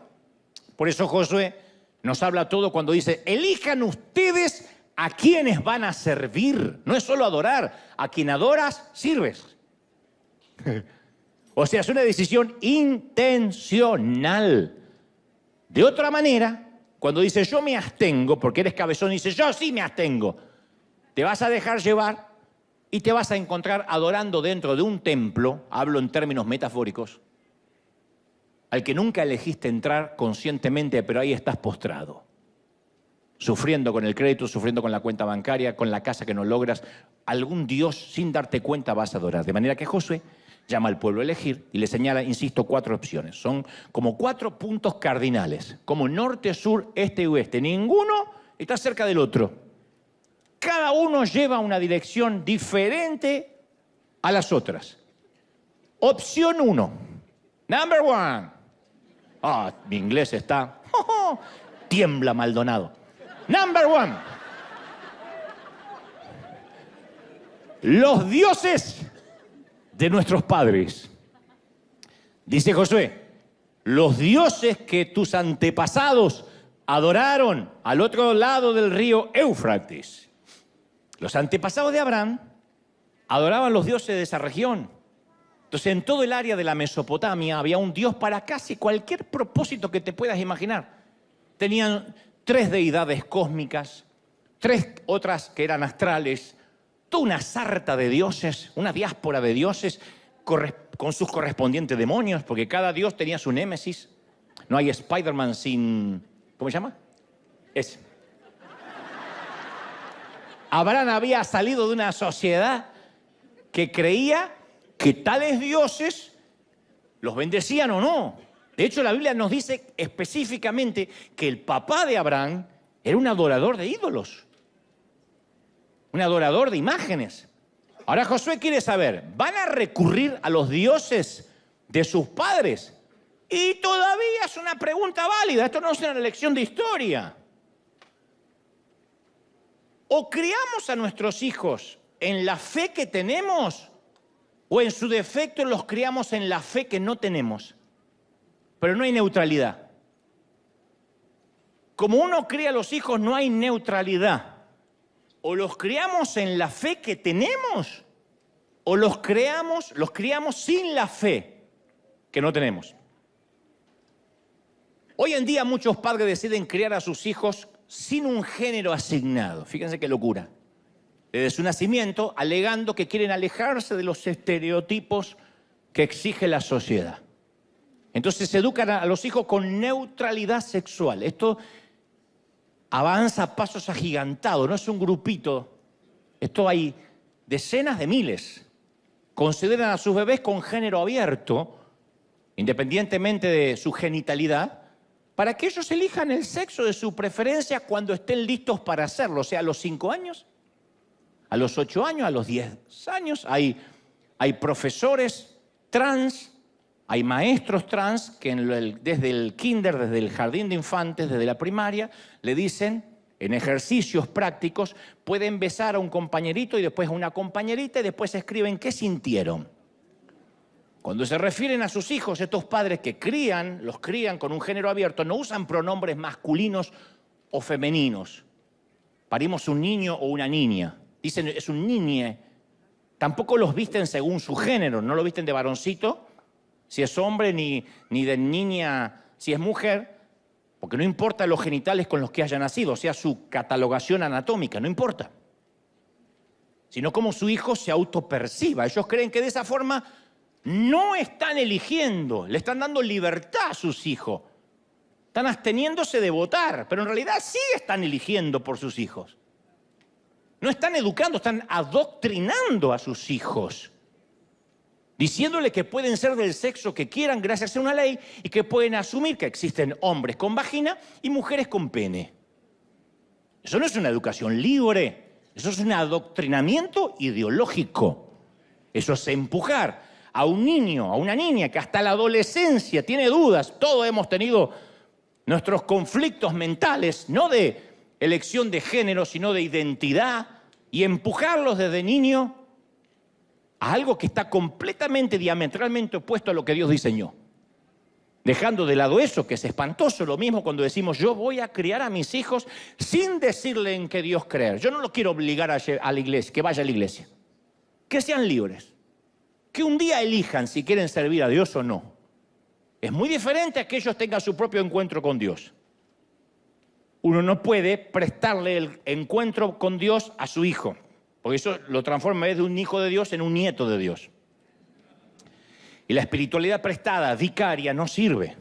S1: Por eso Josué nos habla todo cuando dice, elijan ustedes a quienes van a servir. No es solo adorar, a quien adoras, sirves. O sea, es una decisión intencional. De otra manera, cuando dice yo me abstengo, porque eres cabezón, dice yo sí me abstengo, te vas a dejar llevar y te vas a encontrar adorando dentro de un templo, hablo en términos metafóricos, al que nunca elegiste entrar conscientemente, pero ahí estás postrado, sufriendo con el crédito, sufriendo con la cuenta bancaria, con la casa que no logras. Algún Dios sin darte cuenta vas a adorar. De manera que Josué llama al pueblo a elegir y le señala, insisto, 4 opciones. Son como 4 puntos cardinales, como norte, sur, este y oeste. Ninguno está cerca del otro. Cada uno lleva una dirección diferente a las otras. Opción 1. Number 1. Mi inglés está... tiembla Maldonado. Number 1. Los dioses de nuestros padres. Dice Josué, los dioses que tus antepasados adoraron al otro lado del río Éufrates. Los antepasados de Abraham adoraban los dioses de esa región. Entonces, en todo el área de la Mesopotamia había un dios para casi cualquier propósito que te puedas imaginar. Tenían 3 deidades cósmicas, 3 otras que eran astrales, toda una sarta de dioses, una diáspora de dioses con sus correspondientes demonios, porque cada dios tenía su némesis. No hay Spider-Man sin... ¿Cómo se llama? Ese. Abraham había salido de una sociedad que creía que tales dioses los bendecían o no. De hecho, la Biblia nos dice específicamente que el papá de Abraham era un adorador de ídolos, un adorador de imágenes. Ahora Josué quiere saber, ¿van a recurrir a los dioses de sus padres? Y todavía es una pregunta válida, esto no es una lección de historia. O criamos a nuestros hijos en la fe que tenemos, o en su defecto los criamos en la fe que no tenemos. Pero no hay neutralidad. Como uno cría a los hijos, no hay neutralidad. O los criamos en la fe que tenemos, o los criamos sin la fe que no tenemos. Hoy en día muchos padres deciden criar a sus hijos sin un género asignado. Fíjense qué locura. Desde su nacimiento, alegando que quieren alejarse de los estereotipos que exige la sociedad. Entonces se educan a los hijos con neutralidad sexual. Esto avanza a pasos agigantados, no es un grupito. Esto hay decenas de miles. Consideran a sus bebés con género abierto, independientemente de su genitalidad, para que ellos elijan el sexo de su preferencia cuando estén listos para hacerlo. O sea, a los 5 años, a los 8 años, a los 10 años. Hay profesores trans, hay maestros trans que desde el kinder, desde el jardín de infantes, desde la primaria, le dicen, en ejercicios prácticos, pueden besar a un compañerito y después a una compañerita y después escriben qué sintieron. Cuando se refieren a sus hijos, estos padres que los crían con un género abierto, no usan pronombres masculinos o femeninos. Parimos un niño o una niña. Dicen es un niñe. Tampoco los visten según su género, no lo visten de varoncito, si es hombre, ni de niña, si es mujer, porque no importa los genitales con los que haya nacido, o sea, su catalogación anatómica, no importa. Sino cómo su hijo se autoperciba. Ellos creen que de esa forma no están eligiendo, le están dando libertad a sus hijos. Están absteniéndose de votar, pero en realidad sí están eligiendo por sus hijos. No están educando, están adoctrinando a sus hijos, diciéndole que pueden ser del sexo que quieran gracias a una ley y que pueden asumir que existen hombres con vagina y mujeres con pene. Eso no es una educación libre, eso es un adoctrinamiento ideológico. Eso es empujar a un niño, a una niña que hasta la adolescencia tiene dudas. Todos hemos tenido nuestros conflictos mentales, no de elección de género, sino de identidad, y empujarlos desde niño a algo que está completamente, diametralmente opuesto a lo que Dios diseñó. Dejando de lado eso, que es espantoso, lo mismo cuando decimos, yo voy a criar a mis hijos sin decirle en qué Dios creer. Yo no lo quiero obligar a la iglesia, que vaya a la iglesia. Que sean libres. Que un día elijan si quieren servir a Dios o no. Es muy diferente a que ellos tengan su propio encuentro con Dios. Uno no puede prestarle el encuentro con Dios a su hijo, porque eso lo transforma en vez de un hijo de Dios en un nieto de Dios. Y la espiritualidad prestada, vicaria, no sirve.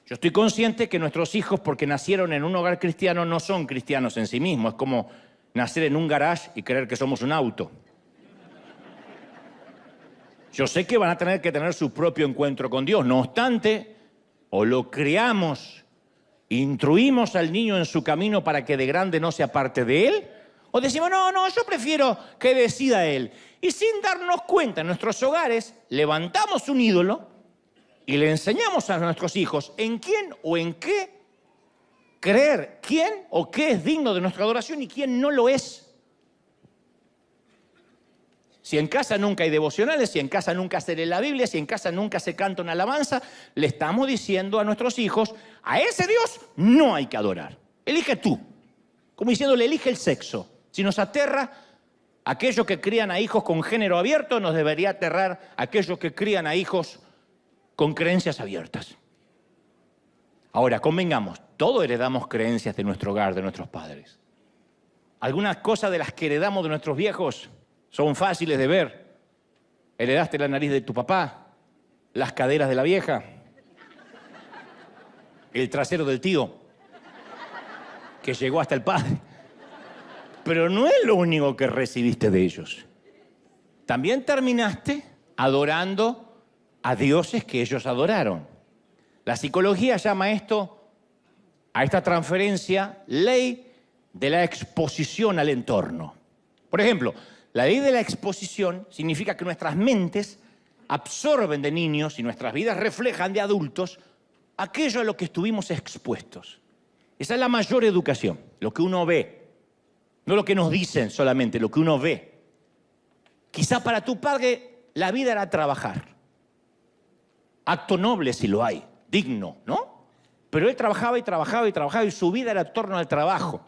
S1: Yo estoy consciente que nuestros hijos, porque nacieron en un hogar cristiano, no son cristianos en sí mismos. Es como nacer en un garage y creer que somos un auto. Yo sé que van a tener que tener su propio encuentro con Dios. No obstante, o lo criamos, instruimos al niño en su camino para que de grande no se aparte de él, o decimos, no, yo prefiero que decida él. Y sin darnos cuenta en nuestros hogares, levantamos un ídolo y le enseñamos a nuestros hijos en quién o en qué creer, quién o qué es digno de nuestra adoración y quién no lo es. Si en casa nunca hay devocionales, si en casa nunca se lee la Biblia, si en casa nunca se canta una alabanza, le estamos diciendo a nuestros hijos, a ese Dios no hay que adorar. Elige tú. Como diciéndole, elige el sexo. Si nos aterra aquellos que crían a hijos con género abierto, nos debería aterrar aquellos que crían a hijos con creencias abiertas. Ahora, convengamos, todos heredamos creencias de nuestro hogar, de nuestros padres. Algunas cosas de las que heredamos de nuestros viejos son fáciles de ver. Heredaste la nariz de tu papá, las caderas de la vieja, el trasero del tío, que llegó hasta el padre. Pero no es lo único que recibiste de ellos. También terminaste adorando a dioses que ellos adoraron. La psicología llama a esta transferencia, ley de la exposición al entorno. Por ejemplo, la ley de la exposición significa que nuestras mentes absorben de niños y nuestras vidas reflejan de adultos aquello a lo que estuvimos expuestos. Esa es la mayor educación, lo que uno ve. No lo que nos dicen solamente, lo que uno ve. Quizá para tu padre la vida era trabajar. Acto noble si lo hay, digno, ¿no? Pero él trabajaba y trabajaba y trabajaba y su vida era en torno al trabajo.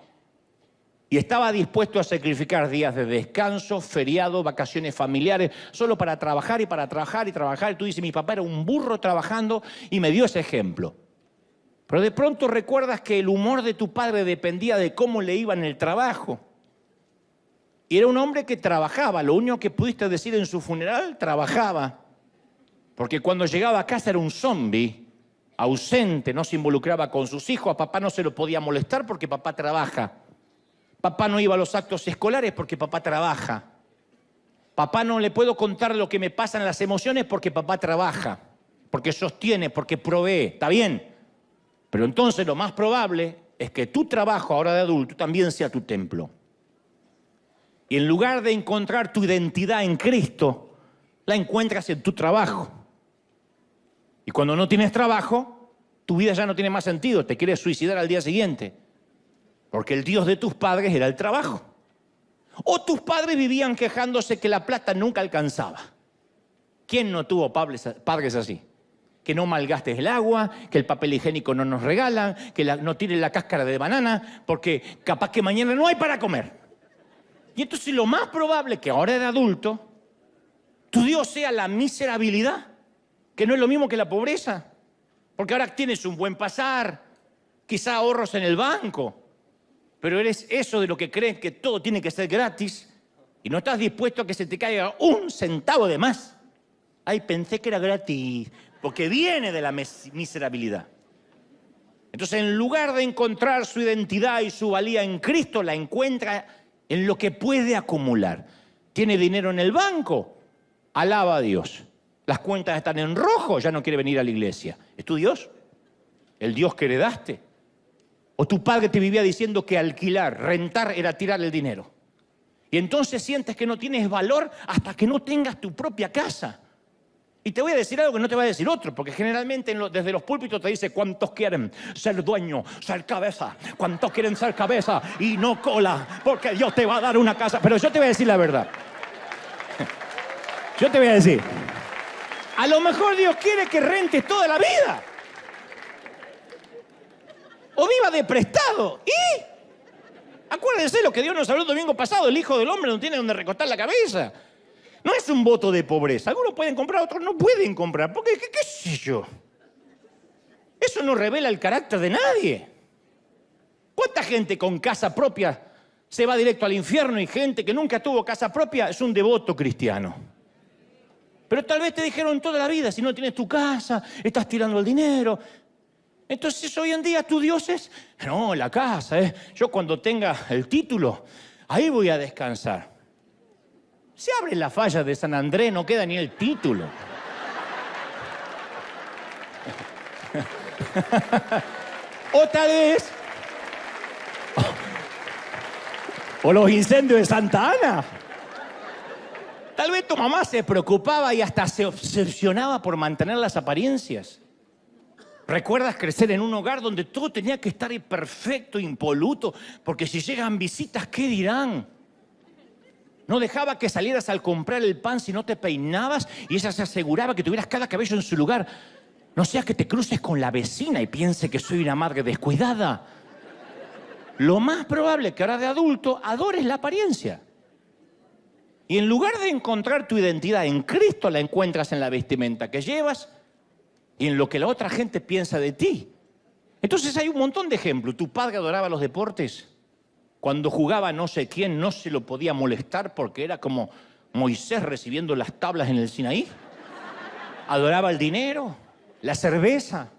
S1: Y estaba dispuesto a sacrificar días de descanso, feriado, vacaciones familiares, solo para trabajar y para trabajar y trabajar. Y tú dices, mi papá era un burro trabajando y me dio ese ejemplo. Pero de pronto recuerdas que el humor de tu padre dependía de cómo le iba en el trabajo. Y era un hombre que trabajaba, lo único que pudiste decir en su funeral, trabajaba. Porque cuando llegaba a casa era un zombi, ausente, no se involucraba con sus hijos, a papá no se lo podía molestar porque papá trabaja. Papá no iba a los actos escolares porque papá trabaja. Papá no le puedo contar lo que me pasa en las emociones porque papá trabaja, porque sostiene, porque provee, ¿está bien? Pero entonces lo más probable es que tu trabajo ahora de adulto también sea tu templo. Y en lugar de encontrar tu identidad en Cristo, la encuentras en tu trabajo. Y cuando no tienes trabajo, tu vida ya no tiene más sentido, te quieres suicidar al día siguiente. Porque el Dios de tus padres era el trabajo. O tus padres vivían quejándose que la plata nunca alcanzaba. ¿Quién no tuvo padres así? Que no malgastes el agua, que el papel higiénico no nos regalan, que no tires la cáscara de banana, porque capaz que mañana no hay para comer. Y entonces lo más probable que ahora de adulto, tu Dios sea la miserabilidad, que no es lo mismo que la pobreza. Porque ahora tienes un buen pasar, quizá ahorros en el banco, pero eres eso de lo que crees que todo tiene que ser gratis y no estás dispuesto a que se te caiga un centavo de más. Ay, pensé que era gratis, porque viene de la miserabilidad. Entonces, en lugar de encontrar su identidad y su valía en Cristo, la encuentra en lo que puede acumular. ¿Tiene dinero en el banco? Alaba a Dios. Las cuentas están en rojo, ya no quiere venir a la iglesia. ¿Es tu Dios? ¿El Dios que heredaste? ¿O tu padre te vivía diciendo que alquilar, rentar era tirar el dinero? Y entonces sientes que no tienes valor hasta que no tengas tu propia casa. Y te voy a decir algo que no te va a decir otro, porque generalmente desde los púlpitos te dice cuántos quieren ser dueño, ser cabeza, cuántos quieren ser cabeza y no cola, porque Dios te va a dar una casa. Pero yo te voy a decir la verdad. Yo te voy a decir, a lo mejor Dios quiere que rentes toda la vida. O viva de prestado. ¿Y? Acuérdense lo que Dios nos habló el domingo pasado, el Hijo del Hombre no tiene donde recostar la cabeza. No es un voto de pobreza. Algunos pueden comprar, otros no pueden comprar. Porque, ¿qué sé yo? Eso no revela el carácter de nadie. ¿Cuánta gente con casa propia se va directo al infierno y gente que nunca tuvo casa propia es un devoto cristiano? Pero tal vez te dijeron toda la vida, si no tienes tu casa, estás tirando el dinero. Entonces hoy en día tu Dios es, no, la casa, yo cuando tenga el título, ahí voy a descansar. Se abre la falla de San Andrés, no queda ni el título. O tal vez, o los incendios de Santa Ana. Tal vez tu mamá se preocupaba y hasta se obsesionaba por mantener las apariencias. ¿Recuerdas crecer en un hogar donde todo tenía que estar perfecto, impoluto? Porque si llegan visitas, ¿qué dirán? No dejaba que salieras al comprar el pan si no te peinabas y ella se aseguraba que tuvieras cada cabello en su lugar. No sea que te cruces con la vecina y piense que soy una madre descuidada. Lo más probable es que ahora de adulto adores la apariencia. Y en lugar de encontrar tu identidad en Cristo, la encuentras en la vestimenta que llevas y en lo que la otra gente piensa de ti. Entonces hay un montón de ejemplos. Tu padre adoraba los deportes. Cuando jugaba no sé quién, no se lo podía molestar porque era como Moisés recibiendo las tablas en el Sinaí. Adoraba el dinero, la cerveza,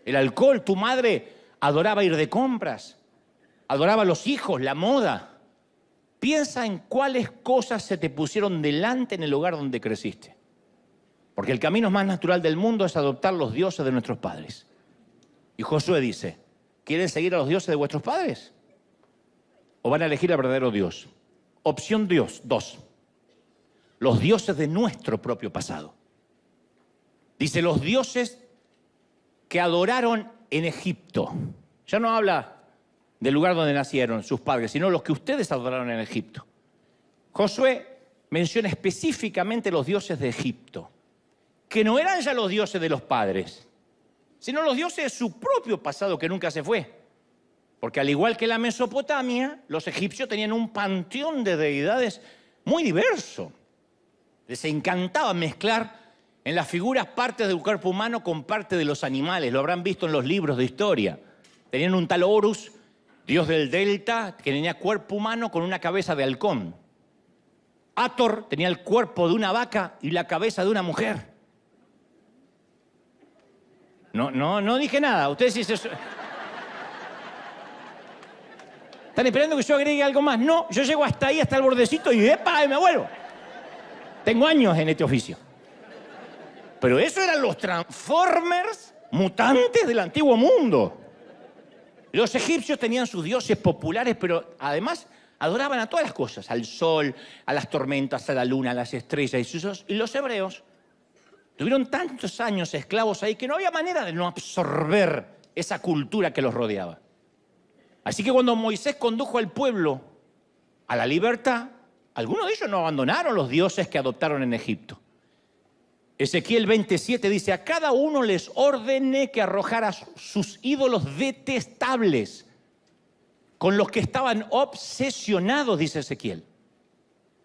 S1: el alcohol. Tu madre adoraba ir de compras, adoraba los hijos, la moda. Piensa en cuáles cosas se te pusieron delante en el lugar donde creciste. Porque el camino más natural del mundo es adoptar los dioses de nuestros padres. Y Josué dice, ¿quieren seguir a los dioses de vuestros padres? ¿O van a elegir al verdadero Dios? Opción 2. Los dioses de nuestro propio pasado. Dice, los dioses que adoraron en Egipto. Ya no habla del lugar donde nacieron sus padres, sino los que ustedes adoraron en Egipto. Josué menciona específicamente los dioses de Egipto, que no eran ya los dioses de los padres, sino los dioses de su propio pasado que nunca se fue. Porque al igual que la Mesopotamia, los egipcios tenían un panteón de deidades muy diverso. Les encantaba mezclar en las figuras partes del cuerpo humano con parte de los animales. Lo habrán visto en los libros de historia. Tenían un tal Horus, dios del delta, que tenía cuerpo humano con una cabeza de halcón. Hathor tenía el cuerpo de una vaca y la cabeza de una mujer. No dije nada. Ustedes dicen... ¿Están esperando que yo agregue algo más? No, yo llego hasta ahí, hasta el bordecito y ¡epa! Y me vuelvo. Tengo años en este oficio. Pero eso eran los Transformers mutantes del antiguo mundo. Los egipcios tenían sus dioses populares, pero además adoraban a todas las cosas, al sol, a las tormentas, a la luna, a las estrellas. Y los hebreos tuvieron tantos años esclavos ahí que no había manera de no absorber esa cultura que los rodeaba. Así que cuando Moisés condujo al pueblo a la libertad, algunos de ellos no abandonaron los dioses que adoptaron en Egipto. Ezequiel 27 dice, a cada uno les ordené que arrojara sus ídolos detestables con los que estaban obsesionados, dice Ezequiel.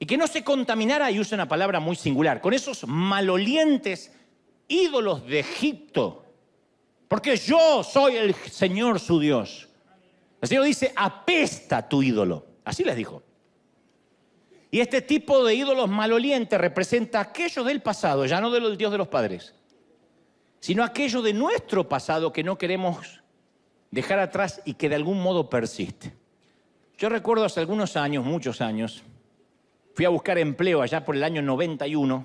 S1: y que no se contaminara, y usa una palabra muy singular, con esos malolientes ídolos de Egipto, porque yo soy el Señor su Dios. El Señor dice, apesta tu ídolo. Así les dijo. Y este tipo de ídolos malolientes representa aquello del pasado, ya no del Dios de los padres, sino aquello de nuestro pasado que no queremos dejar atrás y que de algún modo persiste. Yo recuerdo hace algunos años, muchos años, fui a buscar empleo allá por el año 91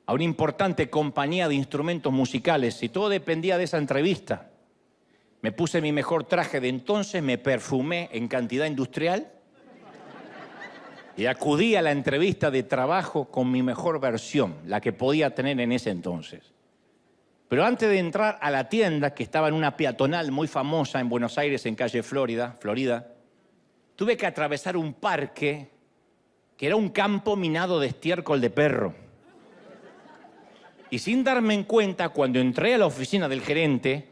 S1: a una importante compañía de instrumentos musicales y todo dependía de esa entrevista. Me puse mi mejor traje de entonces, me perfumé en cantidad industrial y acudí a la entrevista de trabajo con mi mejor versión, la que podía tener en ese entonces. Pero antes de entrar a la tienda, que estaba en una peatonal muy famosa en Buenos Aires, en calle Florida, tuve que atravesar un parque que era un campo minado de estiércol de perro. Y sin darme cuenta, cuando entré a la oficina del gerente,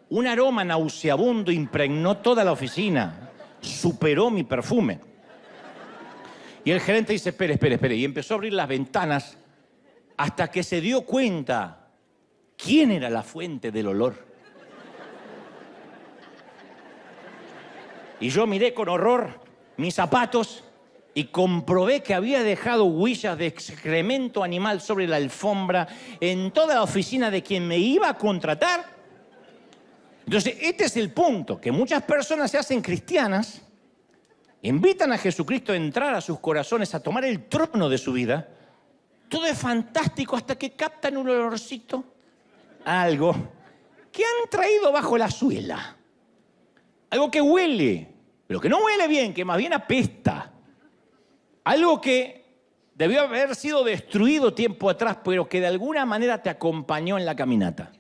S1: un aroma nauseabundo impregnó toda la oficina, superó mi perfume. Y el gerente dice, espere, y empezó a abrir las ventanas hasta que se dio cuenta quién era la fuente del olor. Y yo miré con horror mis zapatos y comprobé que había dejado huellas de excremento animal sobre la alfombra en toda la oficina de quien me iba a contratar. Entonces, este es el punto, que muchas personas se hacen cristianas, invitan a Jesucristo a entrar a sus corazones, a tomar el trono de su vida. Todo es fantástico hasta que captan un olorcito, algo que han traído bajo la suela. Algo que huele, pero que no huele bien, que más bien apesta. Algo que debió haber sido destruido tiempo atrás, pero que de alguna manera te acompañó en la caminata.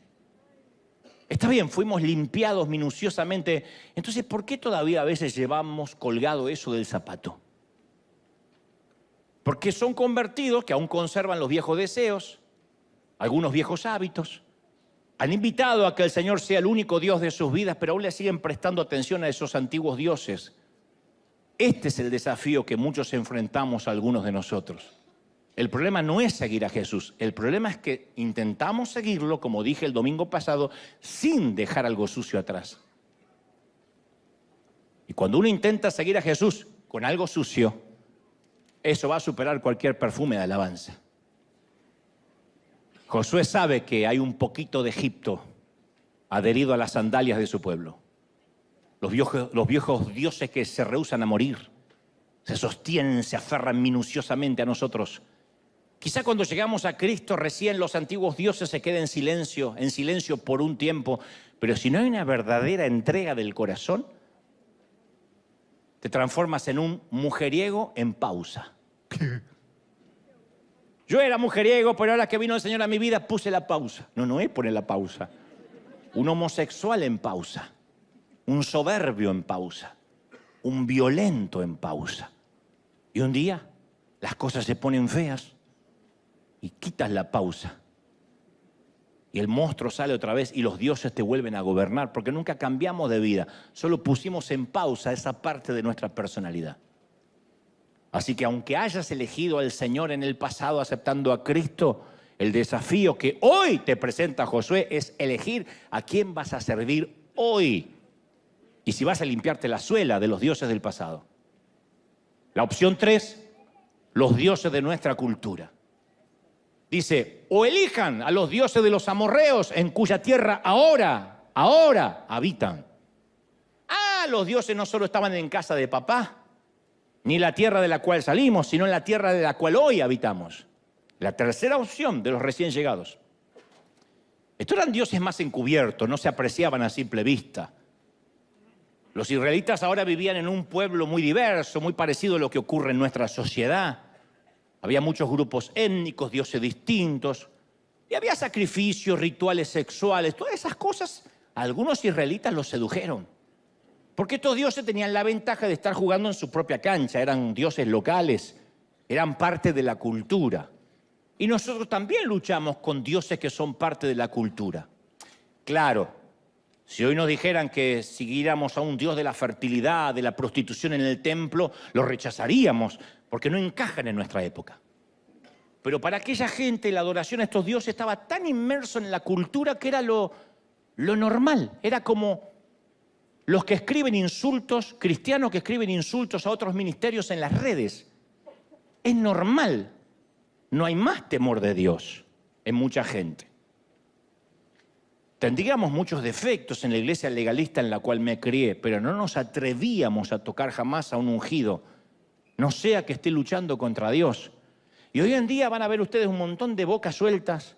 S1: Está bien, fuimos limpiados minuciosamente. Entonces, ¿por qué todavía a veces llevamos colgado eso del zapato? Porque son convertidos que aún conservan los viejos deseos, algunos viejos hábitos. Han invitado a que el Señor sea el único Dios de sus vidas, pero aún le siguen prestando atención a esos antiguos dioses. Este es el desafío que muchos enfrentamos a algunos de nosotros. El problema no es seguir a Jesús. El problema es que intentamos seguirlo, como dije el domingo pasado, sin dejar algo sucio atrás. Y cuando uno intenta seguir a Jesús con algo sucio, eso va a superar cualquier perfume de alabanza. Josué sabe que hay un poquito de Egipto adherido a las sandalias de su pueblo. Los viejos dioses que se rehúsan a morir, se sostienen, se aferran minuciosamente a nosotros. Quizá cuando llegamos a Cristo recién los antiguos dioses se quedan en silencio por un tiempo, pero si no hay una verdadera entrega del corazón, te transformas en un mujeriego en pausa. Yo era mujeriego, pero ahora que vino el Señor a mi vida puse la pausa. No es poner la pausa. Un homosexual en pausa, un soberbio en pausa, un violento en pausa. Y un día las cosas se ponen feas y quitas la pausa. Y el monstruo sale otra vez y los dioses te vuelven a gobernar porque nunca cambiamos de vida. Solo pusimos en pausa esa parte de nuestra personalidad. Así que aunque hayas elegido al Señor en el pasado aceptando a Cristo, el desafío que hoy te presenta Josué es elegir a quién vas a servir hoy. Y si vas a limpiarte la suela de los dioses del pasado. La opción 3, los dioses de nuestra cultura. Dice, o elijan a los dioses de los amorreos en cuya tierra ahora habitan. Los dioses no solo estaban en casa de papá, ni la tierra de la cual salimos, sino en la tierra de la cual hoy habitamos. La tercera opción de los recién llegados. Estos eran dioses más encubiertos, no se apreciaban a simple vista. Los israelitas ahora vivían en un pueblo muy diverso, muy parecido a lo que ocurre en nuestra sociedad. Había muchos grupos étnicos, dioses distintos, y había sacrificios, rituales sexuales, todas esas cosas. A algunos israelitas los sedujeron, porque estos dioses tenían la ventaja de estar jugando en su propia cancha, eran dioses locales, eran parte de la cultura. Y nosotros también luchamos con dioses que son parte de la cultura. Claro, si hoy nos dijeran que siguiéramos a un dios de la fertilidad, de la prostitución en el templo, lo rechazaríamos, porque no encajan en nuestra época. Pero para aquella gente la adoración a estos dioses estaba tan inmerso en la cultura que era lo normal. Era como los que escriben insultos, cristianos que escriben insultos a otros ministerios en las redes. Es normal. No hay más temor de Dios en mucha gente. Tendríamos muchos defectos en la iglesia legalista en la cual me crié, pero no nos atrevíamos a tocar jamás a un ungido, no sea que esté luchando contra Dios. Y hoy en día van a ver ustedes un montón de bocas sueltas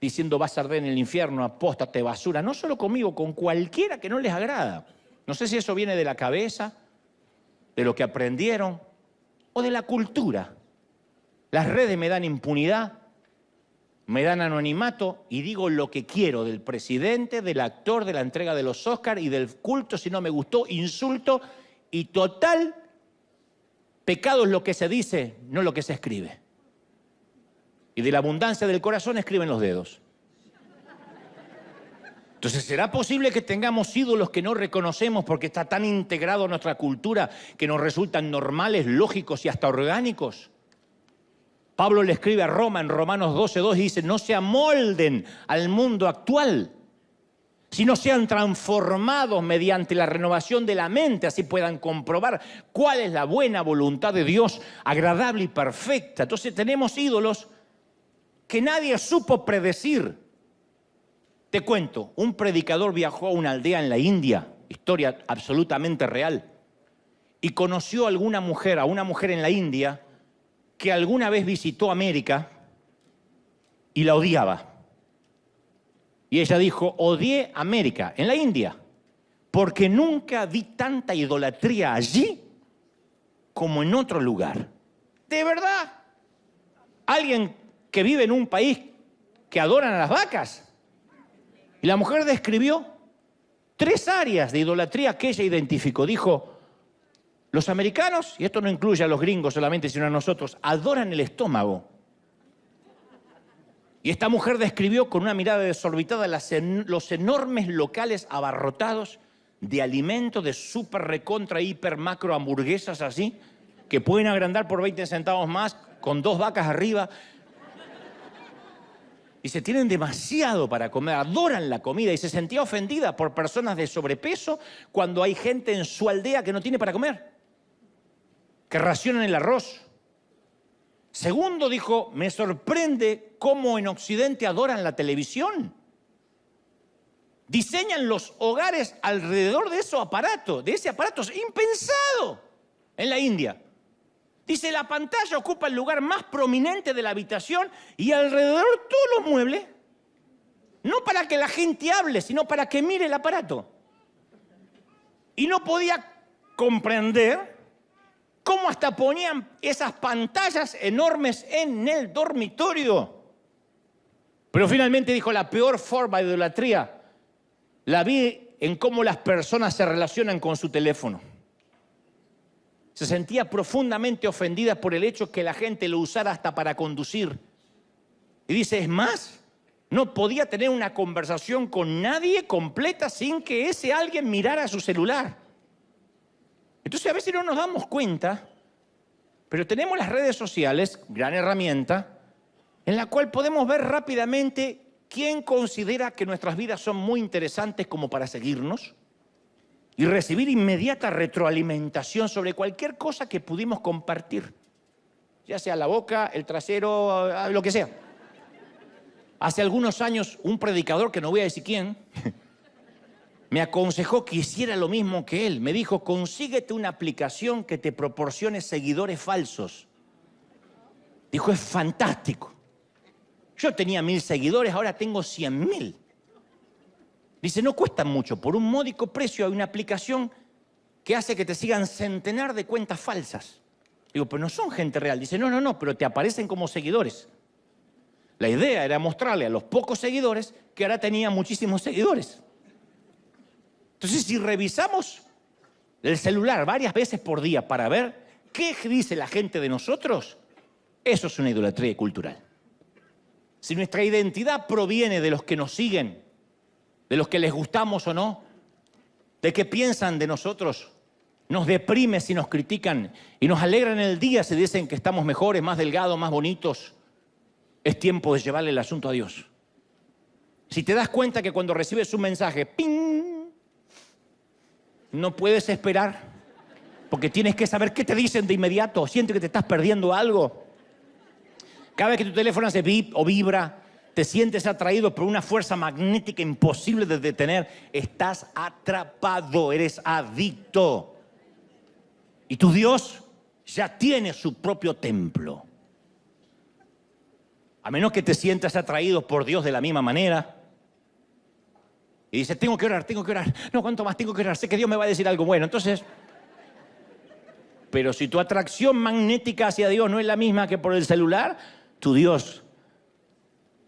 S1: diciendo vas a arder en el infierno, apóstate, basura. No solo conmigo, con cualquiera que no les agrada. No sé si eso viene de la cabeza, de lo que aprendieron o de la cultura. Las redes me dan impunidad, me dan anonimato y digo lo que quiero del presidente, del actor, de la entrega de los Oscars y del culto. Si no me gustó, insulto y total, pecado es lo que se dice, no lo que se escribe. Y de la abundancia del corazón escriben los dedos. Entonces, ¿será posible que tengamos ídolos que no reconocemos porque está tan integrado a nuestra cultura que nos resultan normales, lógicos y hasta orgánicos? Pablo le escribe a Roma en Romanos 12:2 y dice, no se amolden al mundo actual, sino sean transformados mediante la renovación de la mente, así puedan comprobar cuál es la buena voluntad de Dios, agradable y perfecta. Entonces tenemos ídolos que nadie supo predecir. Te cuento, un predicador viajó a una aldea en la India, historia absolutamente real, y conoció a una mujer en la India, que alguna vez visitó América y la odiaba. Y ella dijo, odié América, en la India, porque nunca vi tanta idolatría allí como en otro lugar. ¿De verdad? ¿Alguien que vive en un país que adoran a las vacas? Y la mujer describió 3 áreas de idolatría que ella identificó. Dijo, los americanos, y esto no incluye a los gringos solamente, sino a nosotros, adoran el estómago. Y esta mujer describió con una mirada desorbitada los enormes locales abarrotados de alimentos, de súper recontra, hiper, macro hamburguesas así, que pueden agrandar por 20 centavos más, con 2 vacas arriba. Y se tienen demasiado para comer, adoran la comida y se sentía ofendida por personas de sobrepeso cuando hay gente en su aldea que no tiene para comer, que racionan el arroz. Segundo, dijo, me sorprende cómo en Occidente adoran la televisión. Diseñan los hogares alrededor de ese aparato es impensado en la India. Dice, la pantalla ocupa el lugar más prominente de la habitación y alrededor todos los muebles, no para que la gente hable, sino para que mire el aparato. Y no podía comprender cómo hasta ponían esas pantallas enormes en el dormitorio. Pero finalmente dijo, la peor forma de idolatría la vi en cómo las personas se relacionan con su teléfono. Se sentía profundamente ofendida por el hecho que la gente lo usara hasta para conducir. Y dice, es más, no podía tener una conversación con nadie completa sin que ese alguien mirara su celular. Entonces a veces no nos damos cuenta, pero tenemos las redes sociales, gran herramienta, en la cual podemos ver rápidamente quién considera que nuestras vidas son muy interesantes como para seguirnos y recibir inmediata retroalimentación sobre cualquier cosa que pudimos compartir, ya sea la boca, el trasero, lo que sea. Hace algunos años, un predicador, que no voy a decir quién, me aconsejó que hiciera lo mismo que él. Me dijo, consíguete una aplicación que te proporcione seguidores falsos. Dijo, es fantástico. Yo tenía 1000 seguidores, ahora tengo 100.000. Dice, no cuesta mucho. Por un módico precio hay una aplicación que hace que te sigan centenar de cuentas falsas. Digo, pero no son gente real. Dice, no, pero te aparecen como seguidores. La idea era mostrarle a los pocos seguidores que ahora tenía muchísimos seguidores. Entonces, si revisamos el celular varias veces por día para ver qué dice la gente de nosotros, eso es una idolatría cultural. Si nuestra identidad proviene de los que nos siguen, de los que les gustamos o no, de qué piensan de nosotros, Nos deprime si nos critican y nos alegra en el día si dicen que estamos mejores, más delgados, más bonitos. Es tiempo de llevarle el asunto a Dios. Si te das cuenta que cuando recibes un mensaje, ¡ping!, no puedes esperar, porque tienes que saber qué te dicen de inmediato. Sientes que te estás perdiendo algo. Cada vez que tu teléfono hace bip o vibra, te sientes atraído por una fuerza magnética imposible de detener. Estás atrapado, eres adicto. Y tu Dios ya tiene su propio templo. A menos que te sientas atraído por Dios de la misma manera. Y dices, tengo que orar. No, ¿cuánto más tengo que orar? Sé que Dios me va a decir algo bueno. Entonces, pero si tu atracción magnética hacia Dios no es la misma que por el celular, tu Dios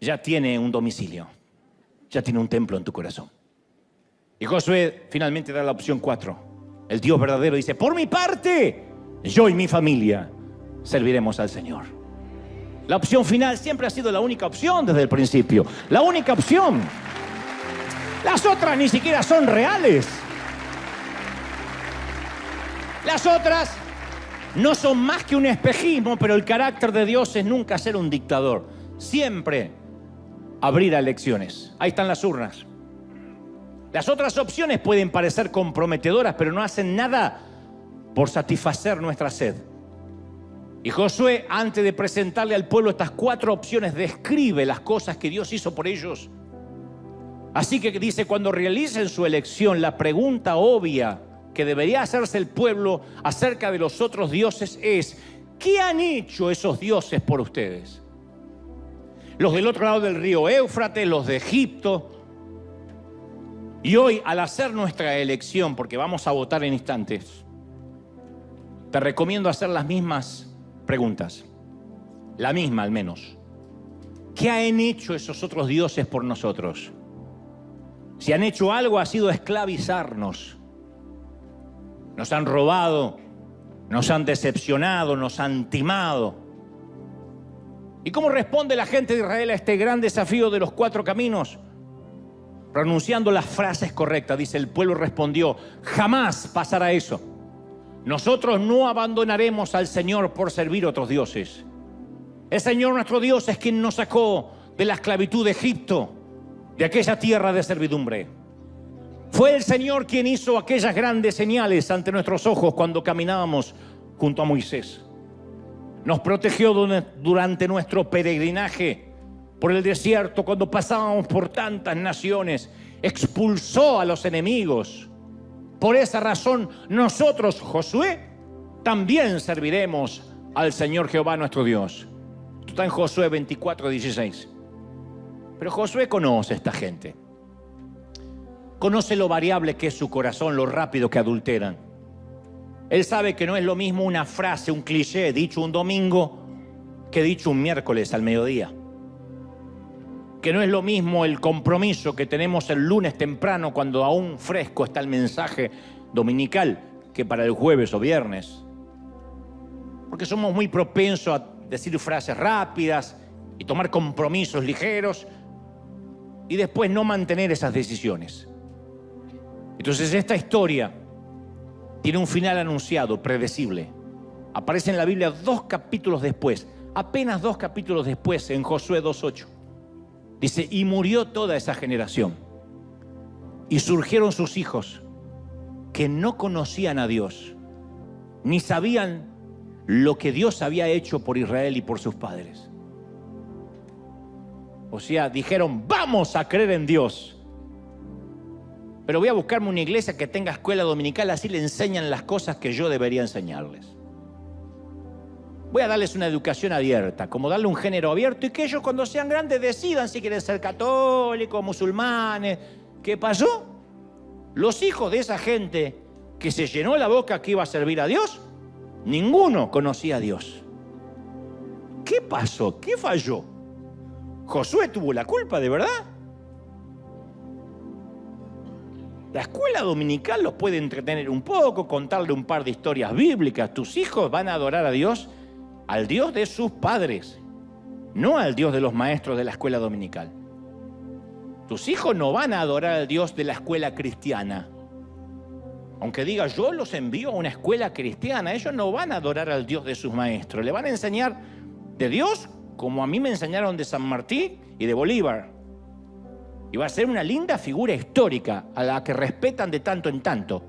S1: ya tiene un domicilio. Ya tiene un templo en tu corazón. Y Josué finalmente da la opción 4. El Dios verdadero dice, por mi parte, yo y mi familia serviremos al Señor. La opción final siempre ha sido la única opción desde el principio. La única opción. Las otras ni siquiera son reales. Las otras no son más que un espejismo, pero el carácter de Dios es nunca ser un dictador. Siempre abrir a elecciones. Ahí están las urnas. Las otras opciones pueden parecer comprometedoras, pero no hacen nada por satisfacer nuestra sed. Y Josué, antes de presentarle al pueblo estas 4 opciones, describe las cosas que Dios hizo por ellos. Así que dice, cuando realicen su elección, la pregunta obvia que debería hacerse el pueblo acerca de los otros dioses es, ¿qué han hecho esos dioses por ustedes? Los del otro lado del río Éufrates, los de Egipto. Y hoy, al hacer nuestra elección, porque vamos a votar en instantes, te recomiendo hacer las mismas preguntas. La misma, al menos. ¿Qué han hecho esos otros dioses por nosotros? Si han hecho algo, ha sido esclavizarnos. Nos han robado, nos han decepcionado, nos han timado. ¿Y cómo responde la gente de Israel a este gran desafío de los 4 caminos? Pronunciando las frases correctas. Dice, el pueblo respondió, jamás pasará eso. Nosotros no abandonaremos al Señor por servir a otros dioses. El Señor nuestro Dios es quien nos sacó de la esclavitud de Egipto, de aquella tierra de servidumbre. Fue el Señor quien hizo aquellas grandes señales ante nuestros ojos cuando caminábamos junto a Moisés. Nos protegió durante nuestro peregrinaje por el desierto, cuando pasábamos por tantas naciones, expulsó a los enemigos. Por esa razón, nosotros, Josué, también serviremos al Señor Jehová nuestro Dios. Esto está en Josué 24:16. Pero Josué conoce a esta gente. Conoce lo variable que es su corazón, lo rápido que adulteran. Él sabe que no es lo mismo una frase, un cliché dicho un domingo que dicho un miércoles al mediodía. Que no es lo mismo el compromiso que tenemos el lunes temprano cuando aún fresco está el mensaje dominical que para el jueves o viernes. Porque somos muy propensos a decir frases rápidas y tomar compromisos ligeros y después no mantener esas decisiones. Entonces esta historia tiene un final anunciado, predecible. Aparece en la Biblia 2 capítulos después, apenas 2 capítulos después, en Josué 2:8. Dice, y murió toda esa generación. Y surgieron sus hijos que no conocían a Dios, ni sabían lo que Dios había hecho por Israel y por sus padres. O sea, dijeron, vamos a creer en Dios. Pero voy a buscarme una iglesia que tenga escuela dominical, así le enseñan las cosas que yo debería enseñarles. Voy a darles una educación abierta, como darle un género abierto y que ellos cuando sean grandes decidan si quieren ser católicos, musulmanes. ¿Qué pasó? Los hijos de esa gente que se llenó la boca que iba a servir a Dios, ninguno conocía a Dios. ¿Qué pasó? ¿Qué falló? ¿Josué tuvo la culpa de verdad? La escuela dominical los puede entretener un poco, contarle un par de historias bíblicas. Tus hijos van a adorar a Dios, al Dios de sus padres, no al Dios de los maestros de la escuela dominical. Tus hijos no van a adorar al Dios de la escuela cristiana. Aunque diga, yo los envío a una escuela cristiana, ellos no van a adorar al Dios de sus maestros. Le van a enseñar de Dios como a mí me enseñaron de San Martín y de Bolívar. Y va a ser una linda figura histórica a la que respetan de tanto en tanto.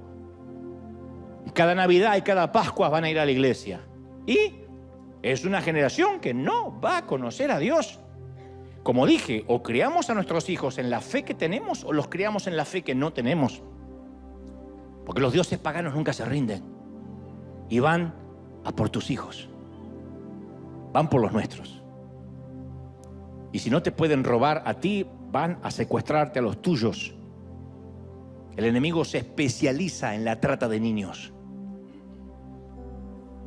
S1: Cada Navidad y cada Pascua van a ir a la iglesia. Y es una generación que no va a conocer a Dios. Como dije, o criamos a nuestros hijos en la fe que tenemos o los criamos en la fe que no tenemos. Porque los dioses paganos nunca se rinden. Y van a por tus hijos. Van por los nuestros. Y si no te pueden robar a ti, van a secuestrarte a los tuyos. El enemigo se especializa en la trata de niños.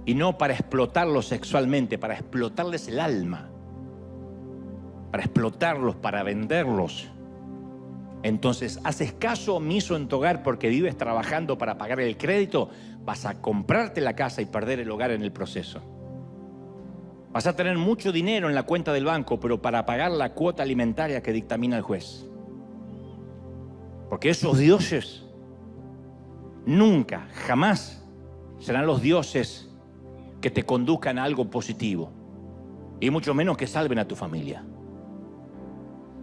S1: Y no para explotarlos sexualmente, para explotarles el alma. Para explotarlos, para venderlos. Entonces, haces caso omiso en tu hogar porque vives trabajando para pagar el crédito, vas a comprarte la casa y perder el hogar en el proceso. Vas a tener mucho dinero en la cuenta del banco, pero para pagar la cuota alimentaria que dictamina el juez. Porque esos dioses nunca, jamás serán los dioses que te conduzcan a algo positivo. Y mucho menos que salven a tu familia.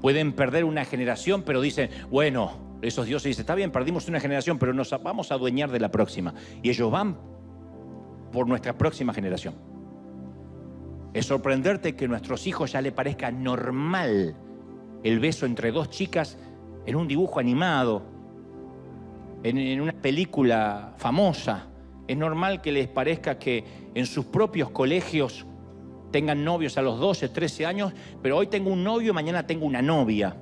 S1: Pueden perder una generación, pero dicen, bueno, esos dioses dicen, está bien, perdimos una generación, pero nos vamos a adueñar de la próxima. Y ellos van por nuestra próxima generación. Es sorprenderte que a nuestros hijos ya le parezca normal el beso entre dos chicas en un dibujo animado, en una película famosa. Es normal que les parezca que en sus propios colegios tengan novios a los 12, 13 años, pero hoy tengo un novio, mañana tengo una novia.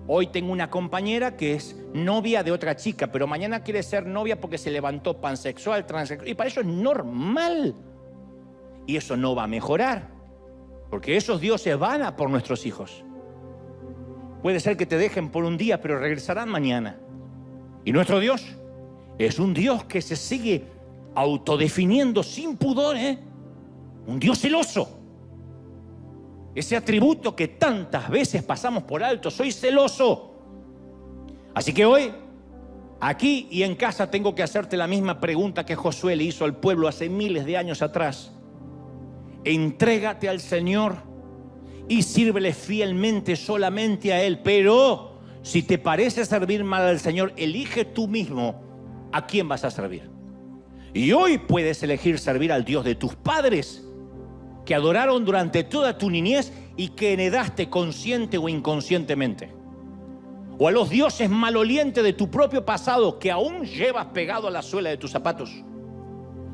S1: Hoy tengo una compañera que es novia de otra chica, pero mañana quiere ser novia porque se levantó pansexual, transexual, y para eso es normal. Y eso no va a mejorar, porque esos dioses van a por nuestros hijos. Puede ser que te dejen por un día, pero regresarán mañana. Y nuestro Dios es un Dios que se sigue autodefiniendo sin pudor, un Dios celoso. Ese atributo que tantas veces pasamos por alto, soy celoso. Así que hoy, aquí y en casa, tengo que hacerte la misma pregunta que Josué le hizo al pueblo hace miles de años atrás. Entrégate al Señor y sírvele fielmente solamente a Él. Pero si te parece servir mal al Señor, elige tú mismo a quién vas a servir. Y hoy puedes elegir servir al Dios de tus padres, que adoraron durante toda tu niñez y que heredaste consciente o inconscientemente. O a los dioses malolientes de tu propio pasado que aún llevas pegado a la suela de tus zapatos.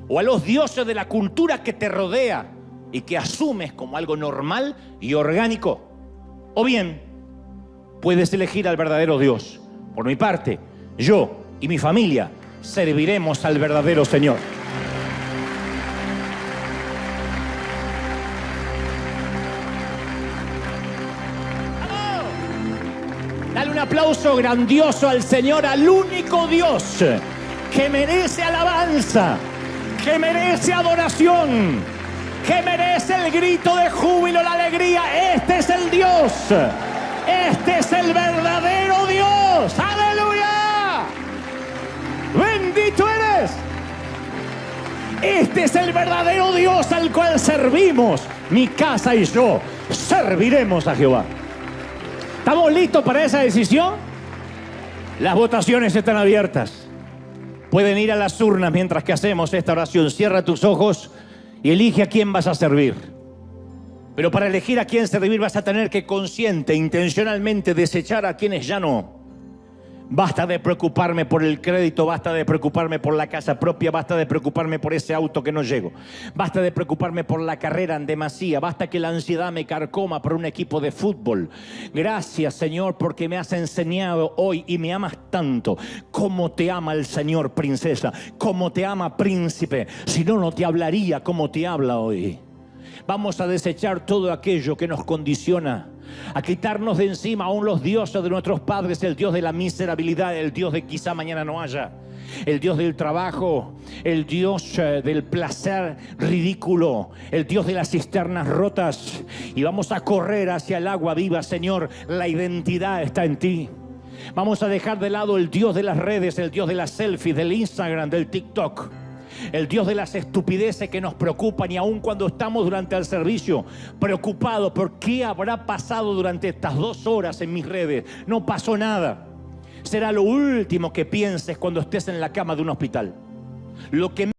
S1: O a los dioses de la cultura que te rodea y que asumes como algo normal y orgánico. O bien, puedes elegir al verdadero Dios. Por mi parte, yo y mi familia serviremos al verdadero Señor. Dale un aplauso grandioso al Señor, al único Dios que merece alabanza, que merece adoración, que merece el grito de júbilo, la alegría. Este es el Dios, este es el verdadero Dios. ¡Aleluya! ¡Bendito eres! Este es el verdadero Dios al cual servimos. Mi casa y yo serviremos a Jehová. ¿Estamos listos para esa decisión? Las votaciones están abiertas. Pueden ir a las urnas mientras que hacemos esta oración. Cierra tus ojos y elige a quién vas a servir. Pero para elegir a quién servir vas a tener que consciente, intencionalmente desechar a quienes ya no. Basta de preocuparme por el crédito, basta de preocuparme por la casa propia, basta de preocuparme por ese auto que no llego, basta de preocuparme por la carrera en demasía, basta que la ansiedad me carcoma por un equipo de fútbol. Gracias, Señor, porque me has enseñado hoy y me amas tanto. Cómo te ama el Señor, princesa, cómo te ama, príncipe. Si no, no te hablaría como te habla hoy. Vamos a desechar todo aquello que nos condiciona, a quitarnos de encima aún los dioses de nuestros padres, el Dios de la miserabilidad, el Dios de quizá mañana no haya, el Dios del trabajo, el Dios del placer ridículo, el Dios de las cisternas rotas. Y vamos a correr hacia el agua viva, Señor. La identidad está en ti. Vamos a dejar de lado el Dios de las redes, el Dios de las selfies, del Instagram, del TikTok. El Dios de las estupideces que nos preocupan, y aun cuando estamos durante el servicio preocupados por qué habrá pasado durante estas 2 horas en mis redes. No pasó nada. Será lo último que pienses cuando estés en la cama de un hospital. Lo que